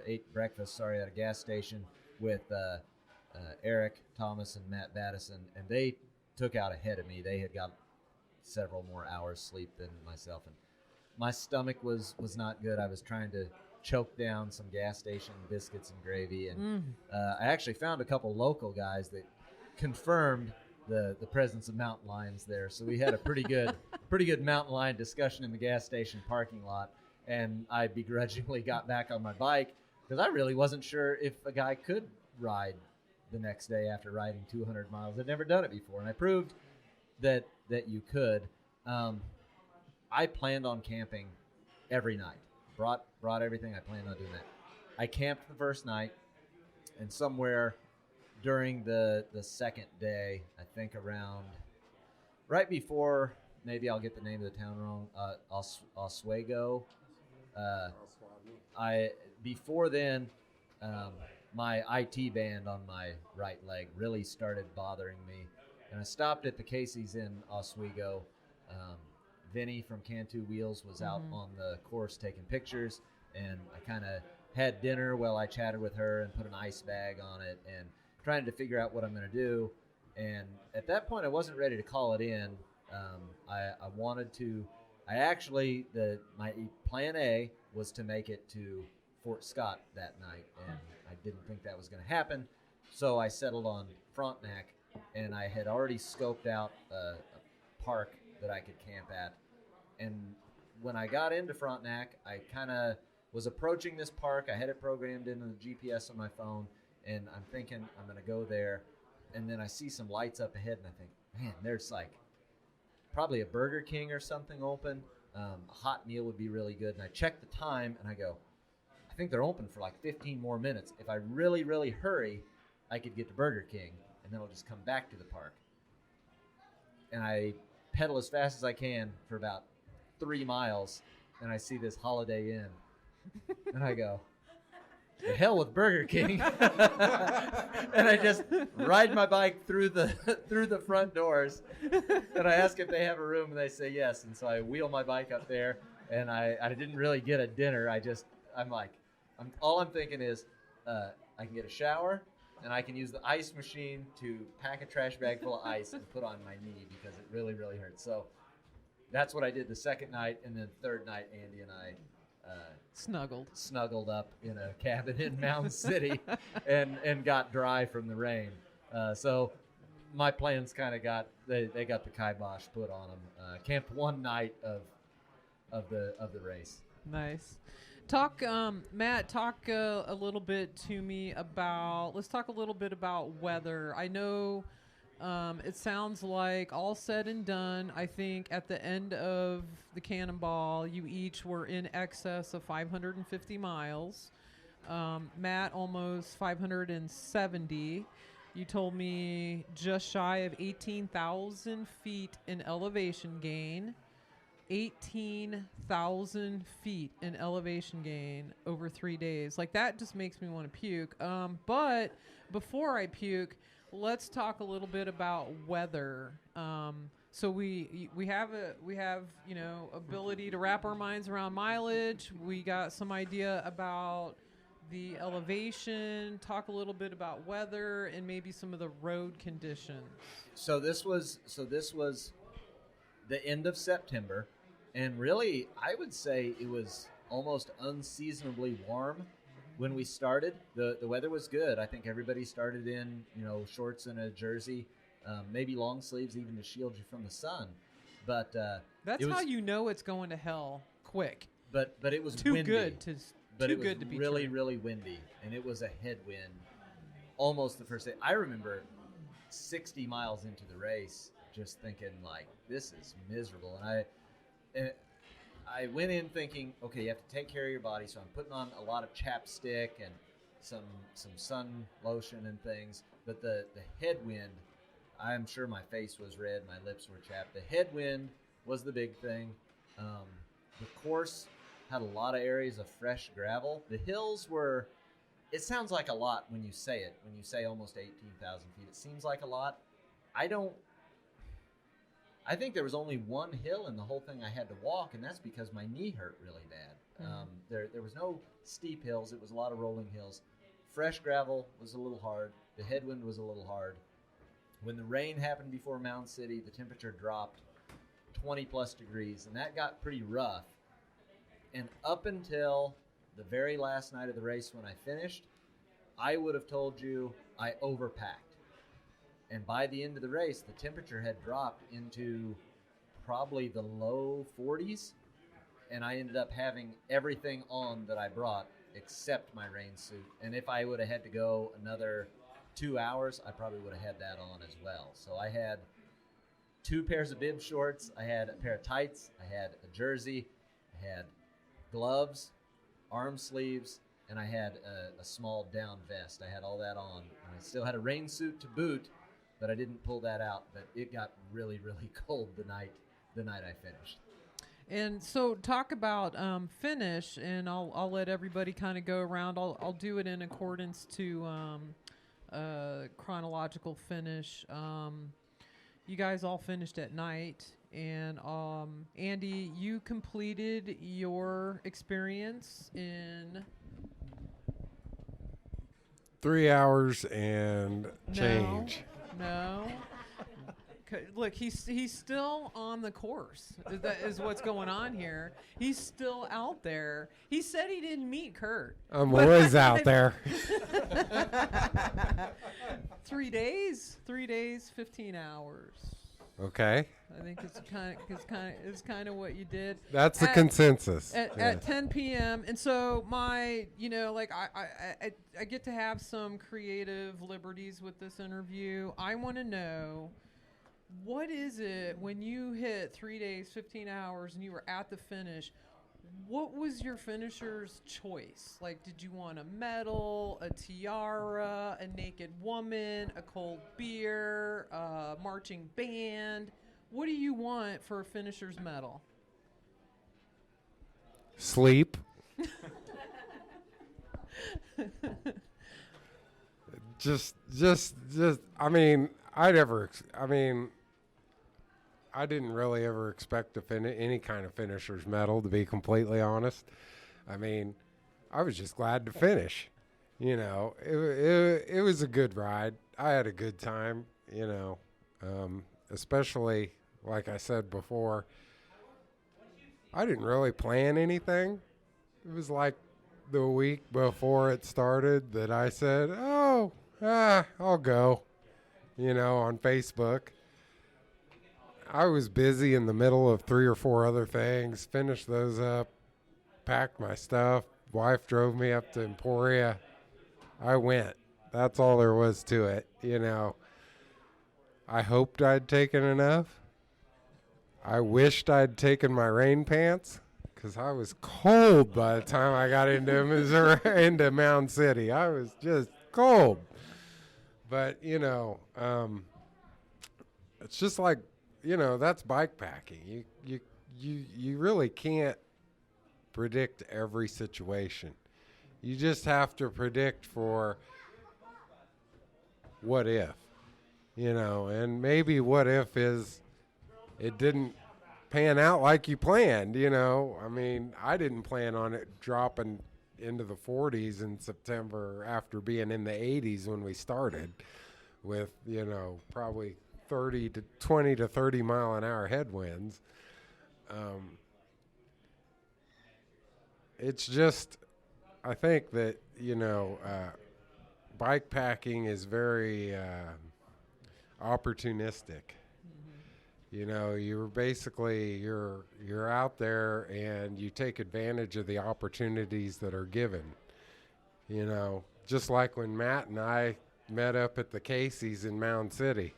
ate breakfast at a gas station with Eric Thomas and Matt Battison, and they took out ahead of me. They had got several more hours sleep than myself, and my stomach was not good. I was trying to choke down some gas station biscuits and gravy, and I actually found a couple local guys that confirmed the presence of mountain lions there. So we had a pretty good mountain lion discussion in the gas station parking lot, and I begrudgingly got back on my bike because I really wasn't sure if a guy could ride the next day after riding 200 miles. I'd never done it before, and I proved that you could. I planned on camping every night. Brought everything. I planned on doing that. I camped the first night, and somewhere during the second day, I think around right before, maybe I'll get the name of the town wrong, Oswego. Before then, my IT band on my right leg really started bothering me, and I stopped at the Casey's in Oswego. Vinny from Cantu Wheels was out on the course taking pictures, and I kind of had dinner while I chatted with her and put an ice bag on it and trying to figure out what I'm going to do. And at that point, I wasn't ready to call it in. My plan A was to make it to Fort Scott that night, and I didn't think that was going to happen. So I settled on Frontenac, and I had already scoped out a park that I could camp at. And when I got into Frontenac, I kind of was approaching this park. I had it programmed into the GPS on my phone, and I'm thinking I'm going to go there. And then I see some lights up ahead, and I think, man, there's like probably a Burger King or something open. A hot meal would be really good. And I check the time, and I go, I think they're open for like 15 more minutes. If I really, really hurry, I could get to Burger King, and then I'll just come back to the park. And I pedal as fast as I can for about 3 miles, and I see this Holiday Inn, and I go, the hell with Burger King. And I just ride my bike through the front doors, and I ask if they have a room, and they say yes. And so I wheel my bike up there, and I didn't really get a dinner. All I'm thinking is I can get a shower, and I can use the ice machine to pack a trash bag full of ice and put on my knee because it really, really hurts. So that's what I did the second night, and then third night, Andy and I snuggled up in a cabin in Mountain City and got dry from the rain. So my plans kind of they got the kibosh put on them. Camped one night of the race. Nice. Matt, talk a little bit to me about, let's talk a little bit about weather. I know it sounds like all said and done, I think at the end of the Cannonball, you each were in excess of 550 miles. Matt, almost 570. You told me just shy of 18,000 feet in elevation gain. 18,000 feet in elevation gain over 3 days. Like, that just makes me want to puke. But before I puke, let's talk a little bit about weather. So we have ability to wrap our minds around mileage. We got some idea about the elevation. Talk a little bit about weather and maybe some of the road conditions. So this was the end of September, and really I would say it was almost unseasonably warm when we started. The weather was good. I think everybody started in shorts and a jersey, maybe long sleeves even to shield you from the sun. But that's how you know it's going to hell quick. But it was too windy. Good to but too it was good to be really true. really windy, and it was a headwind almost the first day. I remember 60 miles into the race just thinking like, this is miserable. And I went in thinking, okay, you have to take care of your body, so I'm putting on a lot of chapstick and some sun lotion and things. But the headwind, I'm sure my face was red, my lips were chapped. The headwind was the big thing. The course had a lot of areas of fresh gravel. The hills were, it sounds like a lot when you say it, when you say almost 18,000 feet. It seems like a lot. I think there was only one hill in the whole thing I had to walk, and that's because my knee hurt really bad. There was no steep hills. It was a lot of rolling hills. Fresh gravel was a little hard. The headwind was a little hard. When the rain happened before Mound City, the temperature dropped 20 plus degrees, and that got pretty rough. And up until the very last night of the race when I finished, I would have told you I overpacked. And by the end of the race, the temperature had dropped into probably the low 40s, and I ended up having everything on that I brought except my rain suit. And if I would have had to go another 2 hours, I probably would have had that on as well. So I had 2 pairs of bib shorts, I had a pair of tights, I had a jersey, I had gloves, arm sleeves, and I had a small down vest. I had all that on. And I still had a rain suit to boot, but I didn't pull that out. But it got really, really cold the night I finished. And so talk about finish, and I'll let everybody kind of go around. I'll do it in accordance to chronological finish. You guys all finished at night, and Andy, you completed your experience in 3 hours and change. No. Look, he's still on the course. That is what's going on here. He's still out there. He said he didn't meet Kurt. I'm always out there. 3 days, 15 hours. Okay. I think it's kind of what you did. That's the consensus. At 10 p.m. And so I get to have some creative liberties with this interview. I want to know, what is it when you hit 3 days, 15 hours, and you were at the finish? What was your finisher's choice? Like, did you want a medal, a tiara, a naked woman, a cold beer, a marching band? What do you want for a finisher's medal? Sleep. just. I didn't really ever expect to any kind of finisher's medal, to be completely honest. I mean, I was just glad to finish. You know, it was a good ride. I had a good time, you know, especially, like I said before, I didn't really plan anything. It was like the week before it started that I said, I'll go, you know, on Facebook. I was busy in the middle of 3 or 4 other things, finished those up, packed my stuff. Wife drove me up to Emporia. I went. That's all there was to it, you know. I hoped I'd taken enough. I wished I'd taken my rain pants, because I was cold by the time I got into Missouri, into Mound City. I was just cold. But, you know, it's just like, you know, that's bike packing. You really can't predict every situation. You just have to predict for what if, you know, and maybe what if is it didn't pan out like you planned, you know. I mean, I didn't plan on it dropping into the 40s in September after being in the 80s when we started with, you know, probably 20 to 30 mile an hour headwinds. It's just, I think that, you know, bike packing is very opportunistic. Mm-hmm. You know, you're out there and you take advantage of the opportunities that are given. You know, just like when Matt and I met up at the Casey's in Mound City.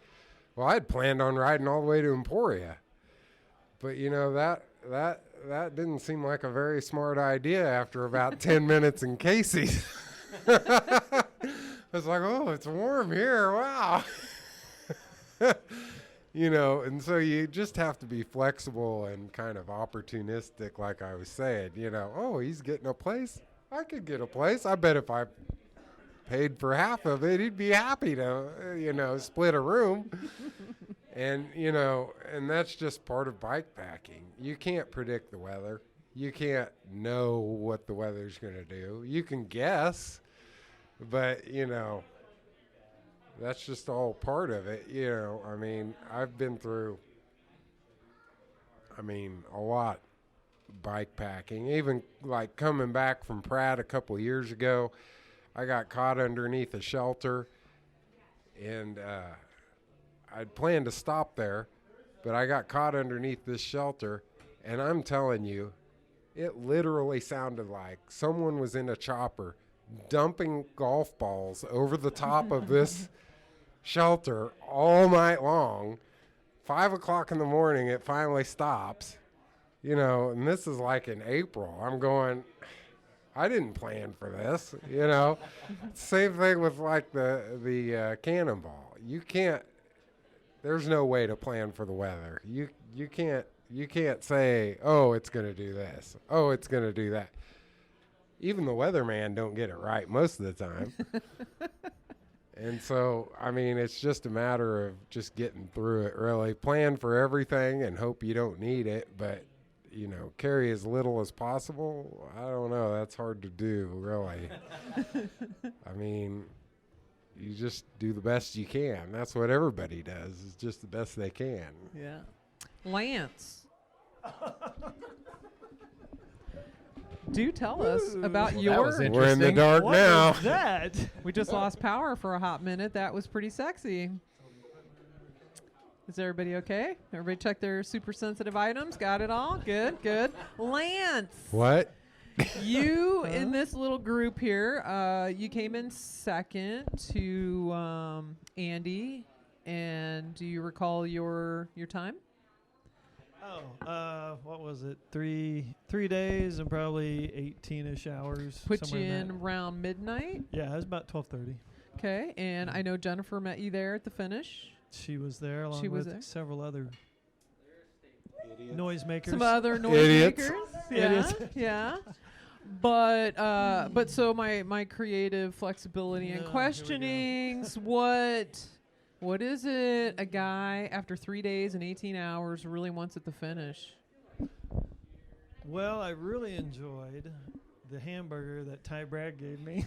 Well, I'd planned on riding all the way to Emporia, but you know, that didn't seem like a very smart idea after about 10 minutes in Casey's. I was like, oh, it's warm here. Wow. You know, and so you just have to be flexible and kind of opportunistic, like I was saying. You know, oh, he's getting a place. I could get a place. I bet if I paid for half of it, he'd be happy to, split a room. And, and that's just part of bike packing. You can't predict the weather. You can't know what the weather's going to do. You can guess, but, that's just all part of it. I've been through, a lot bike packing. Even like coming back from Pratt a couple of years ago, I got caught underneath a shelter, and I'd planned to stop there, but I got caught underneath this shelter, and I'm telling you, it literally sounded like someone was in a chopper dumping golf balls over the top of this shelter all night long. 5 o'clock in the morning, it finally stops, and this is like in April. I'm going, I didn't plan for this, Same thing with like the Cannonball. You can't, there's no way to plan for the weather. You can't say, oh, it's going to do this. Oh, it's going to do that. Even the weatherman don't get it right most of the time. And so, it's just a matter of just getting through it, really. Plan for everything and hope you don't need it, but, carry as little as possible. I don't know. That's hard to do, really. You just do the best you can. That's what everybody does, is just the best they can. Yeah. Lance. Do tell us about your... was We're in the interesting. dark What now. is that? We just lost power for a hot minute. That was pretty sexy. Is everybody okay? Everybody check their super sensitive items? Got it all? Good, good. Lance. What? You, in this little group here, you came in second to Andy. And do you recall your time? What was it? 3 days and probably 18-ish hours. Put you somewhere in that. around midnight. Yeah, it was about 12:30. Okay, and I know Jennifer met you there at the finish. She was there along She was with there. several other noisemakers. Some other Idiots. noisemakers. Yeah, Idiots. yeah. But so my creative flexibility and Yeah, here we go. questionings. What is it a guy after 3 days and 18 hours really wants at the finish? Well, I really enjoyed the hamburger that Ty Bragg gave me.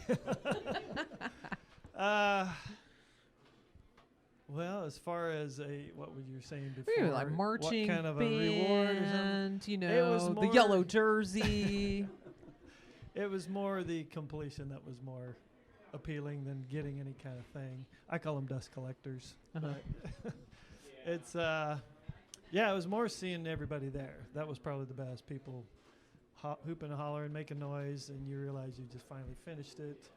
Well, as far as what were you saying before? Maybe like marching what kind of band, a reward or something? you It was know, the more- yellow jersey. It was more the completion that was more appealing than getting any kind of thing. I call them dust collectors. Uh-huh. But it's it was more seeing everybody there. That was probably the best. People hooping and hollering, making noise, and you realize you just finally finished it.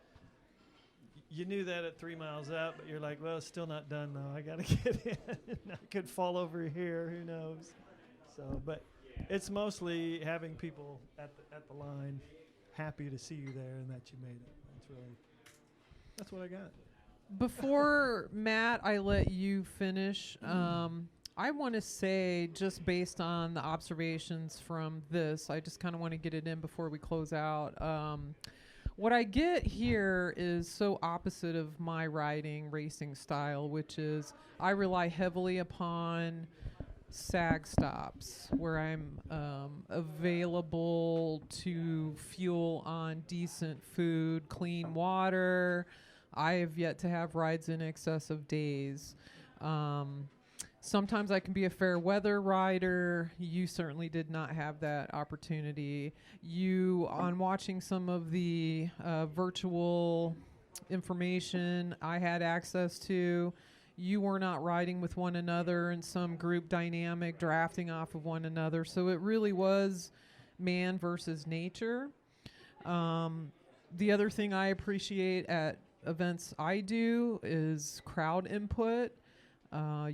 You knew that at 3 miles out, but you're like, well, it's still not done though. I got to get in. I could fall over here. Who knows? So, but it's mostly having people at the line happy to see you there and that you made it. That's what I got. Before Matt, I let you finish. I want to say, just based on the observations from this, I just kind of want to get it in before we close out. What I get here is so opposite of my riding racing style, which is I rely heavily upon sag stops where I'm available to fuel on decent food, clean water. I have yet to have rides in excess of days. Sometimes I can be a fair weather rider. You certainly did not have that opportunity. You, on watching some of the virtual information I had access to, you were not riding with one another in some group dynamic, drafting off of one another. So it really was man versus nature. The other thing I appreciate at events I do is crowd input.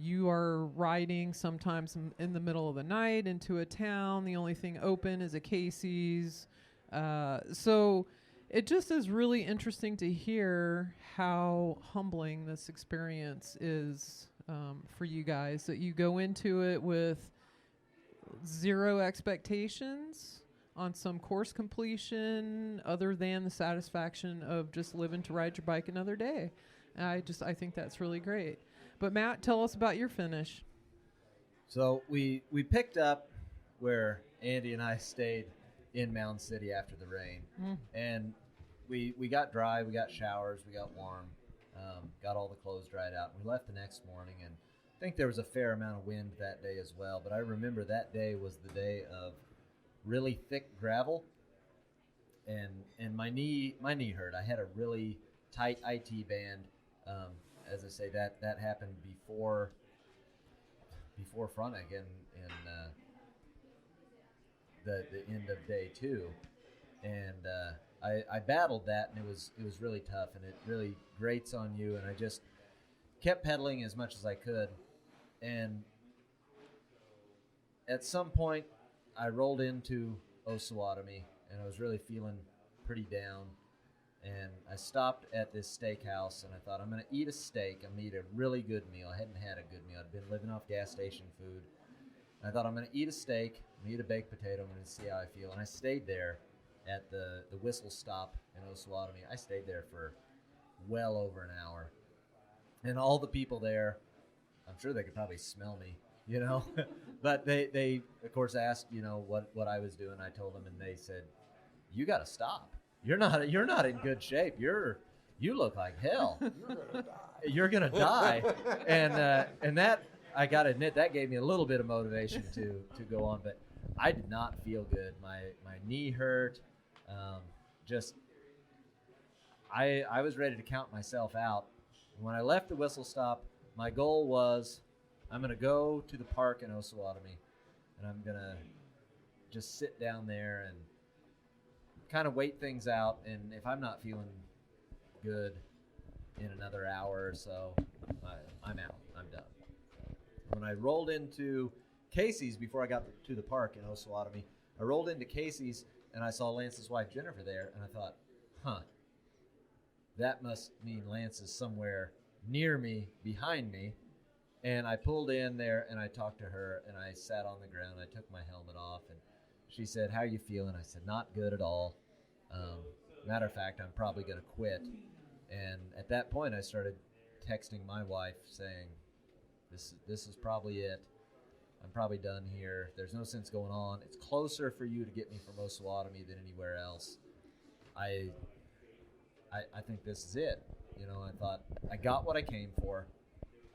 You are riding sometimes in the middle of the night into a town. The only thing open is a Casey's. So it just is really interesting to hear how humbling this experience is for you guys, that you go into it with zero expectations on some course completion other than the satisfaction of just living to ride your bike another day. I think that's really great. But Matt, tell us about your finish. So we picked up where Andy and I stayed in Mound City after the rain, and we got dry, we got showers, we got warm, got all the clothes dried out. We left the next morning, and I think there was a fair amount of wind that day as well. But I remember that day was the day of really thick gravel, and my knee hurt. I had a really tight IT band. As I say, that happened before Frontig in the end of day 2, and I battled that, and it was really tough, and it really grates on you. And I just kept pedaling as much as I could, and at some point I rolled into Osawatomie, and I was really feeling pretty down. And I stopped at this steakhouse, and I thought, I'm going to eat a steak. I'm going to eat a really good meal. I hadn't had a good meal. I'd been living off gas station food. And I thought, I'm going to eat a steak. I'm going to eat a baked potato. I'm going to see how I feel. And I stayed there at the Whistle Stop in Osawatomie. I stayed there for well over an hour. And all the people there, I'm sure they could probably smell me, you know. But they, of course, asked, you know, what I was doing. I told them, and they said, you got to stop. You're not in good shape. You look like hell. You're gonna die. And that, I gotta admit, that gave me a little bit of motivation to go on. But I did not feel good. My knee hurt. I was ready to count myself out. When I left the Whistle Stop, my goal was, I'm gonna go to the park in Osawatomie, and I'm gonna just sit down there and kind of wait things out, and if I'm not feeling good in another hour or so, I'm out. I'm done. When I rolled into Casey's before I got to the park in Osawatomie, I rolled into Casey's, and I saw Lance's wife Jennifer there, and I thought, that must mean Lance is somewhere near me, behind me. And I pulled in there, and I talked to her, and I sat on the ground. I took my helmet off, and she said, how are you feeling? I said, not good at all. Matter of fact, I'm probably going to quit. And at that point, I started texting my wife saying, this is probably it. I'm probably done here. There's no sense going on. It's closer for you to get me from Osawatomie than anywhere else. I think this is it. You know, I thought, I got what I came for.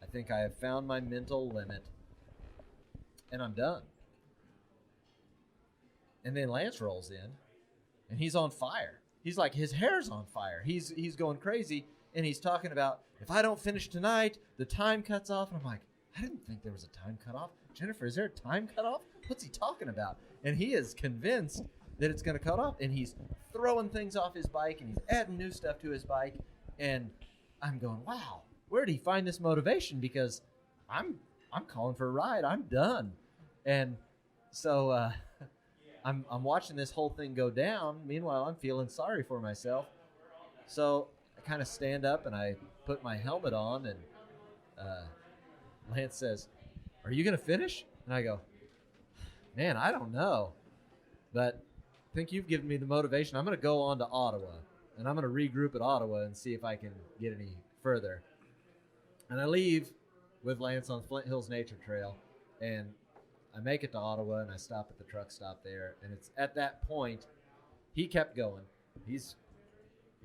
I think I have found my mental limit, and I'm done. And then Lance rolls in, and he's on fire. He's like, his hair's on fire. He's going crazy, and he's talking about, if I don't finish tonight, the time cuts off. And I'm like, I didn't think there was a time cut off. Jennifer, is there a time cut off? What's he talking about? And he is convinced that it's going to cut off, and he's throwing things off his bike, and he's adding new stuff to his bike. And I'm going, wow, where did he find this motivation? Because I'm calling for a ride. I'm done. And so I'm watching this whole thing go down. Meanwhile, I'm feeling sorry for myself. So I kind of stand up, and I put my helmet on, and Lance says, are you going to finish? And I go, man, I don't know. But I think you've given me the motivation. I'm going to go on to Ottawa, and I'm going to regroup at Ottawa and see if I can get any further. And I leave with Lance on Flint Hills Nature Trail, and I make it to Ottawa, and I stop at the truck stop there. And it's at that point, he kept going. He's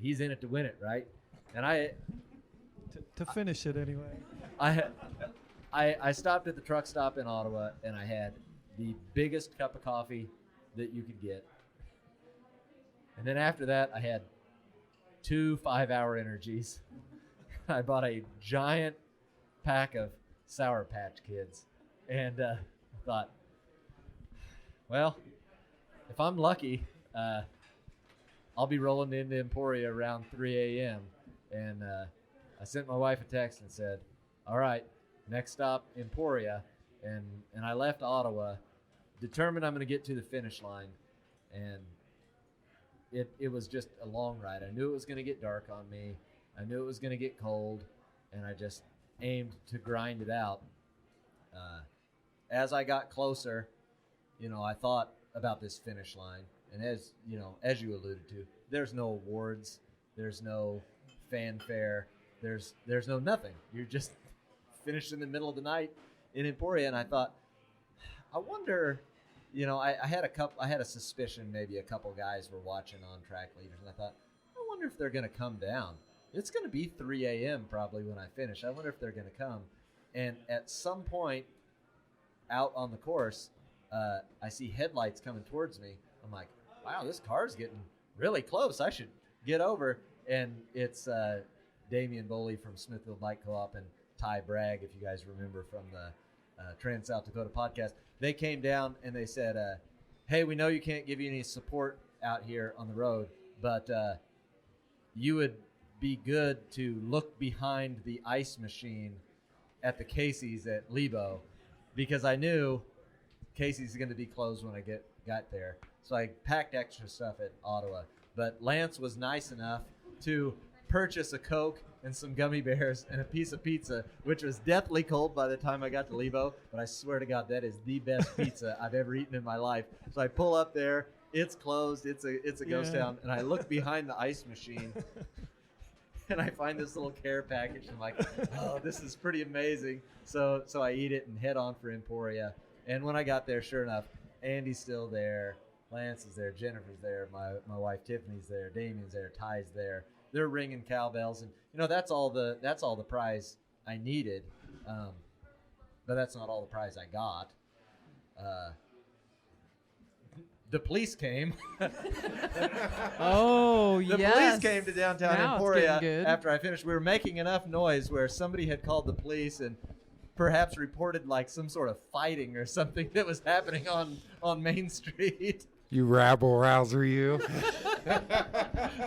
in it to win it, right? And To finish it anyway. I stopped at the truck stop in Ottawa, and I had the biggest cup of coffee that you could get. And then after that, I had 2 5-hour energies. I bought a giant pack of Sour Patch Kids, and thought, well, if I'm lucky, I'll be rolling into Emporia around 3 a.m. And I sent my wife a text and said, all right, next stop, Emporia. And I left Ottawa, determined I'm going to get to the finish line. And it was just a long ride. I knew it was going to get dark on me. I knew it was going to get cold. And I just aimed to grind it out. As I got closer, I thought about this finish line, and as you alluded to, there's no awards, there's no fanfare, there's no nothing. You're just finished in the middle of the night in Emporia, and I thought, I wonder, I had a suspicion maybe a couple guys were watching on track leaders, and I thought, I wonder if they're going to come down. It's going to be 3 a.m. probably when I finish. I wonder if they're going to come. And at some point out on the course, I see headlights coming towards me. I'm like, wow, this car's getting really close. I should get over. And it's Damian Boley from Smithfield Bike Co-op and Ty Bragg, if you guys remember from the Trans South Dakota podcast. They came down and they said, hey, we know you can't give you any support out here on the road, but you would be good to look behind the ice machine at the Casey's at Lebo, because I knew Casey's is going to be closed when I got there. So I packed extra stuff at Ottawa. But Lance was nice enough to purchase a Coke and some gummy bears and a piece of pizza, which was deathly cold by the time I got to Lebo. But I swear to God, that is the best pizza I've ever eaten in my life. So I pull up there. It's closed. It's a ghost town. And I look behind the ice machine, and I find this little care package. I'm like, oh, this is pretty amazing. So I eat it and head on for Emporia. And when I got there, sure enough, Andy's still there. Lance is there. Jennifer's there. My wife Tiffany's there. Damien's there. Ty's there. They're ringing cowbells, and that's all the prize I needed. But that's not all the prize I got. The police came. Oh, The yes. police came to downtown Now it's Emporia getting good. after I finished. We were making enough noise where somebody had called the police and perhaps reported like some sort of fighting or something that was happening on Main Street. You rabble rouser, you.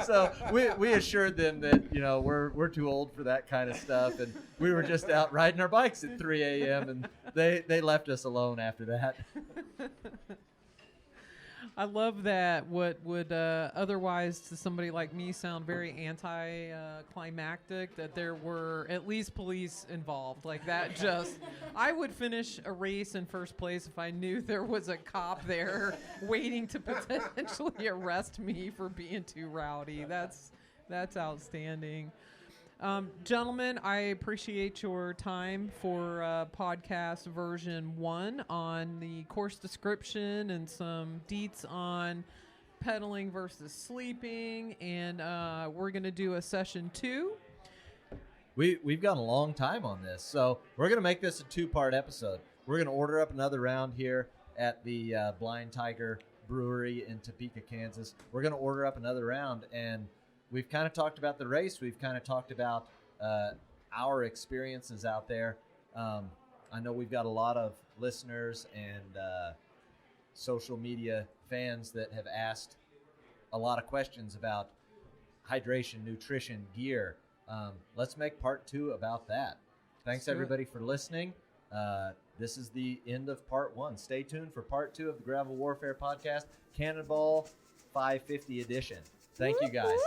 So we assured them that we're too old for that kind of stuff, and we were just out riding our bikes at 3 a.m. and they left us alone after that. I love that what would otherwise to somebody like me sound very anti-climactic, that there were at least police involved. Like that I would finish a race in first place if I knew there was a cop there waiting to potentially arrest me for being too rowdy. That's outstanding. Gentlemen, I appreciate your time for podcast version 1 on the course description and some deets on pedaling versus sleeping, and we're going to do a session 2. We've gone a long time on this, so we're going to make this a 2-part episode. We're going to order up another round here at the Blind Tiger Brewery in Topeka, Kansas. We're going to order up another round, and we've kind of talked about the race. We've kind of talked about our experiences out there. I know we've got a lot of listeners and social media fans that have asked a lot of questions about hydration, nutrition, gear. Let's make part 2 about that. Thanks, everybody, for listening. This is the end of part 1. Stay tuned for part 2 of the Gravel Warfare Podcast, Cannonball 550 edition. Thank you, guys.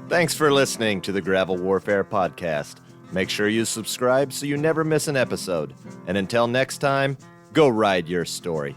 Thanks for listening to the Gravel Warfare Podcast. Make sure you subscribe so you never miss an episode. And until next time, go ride your story.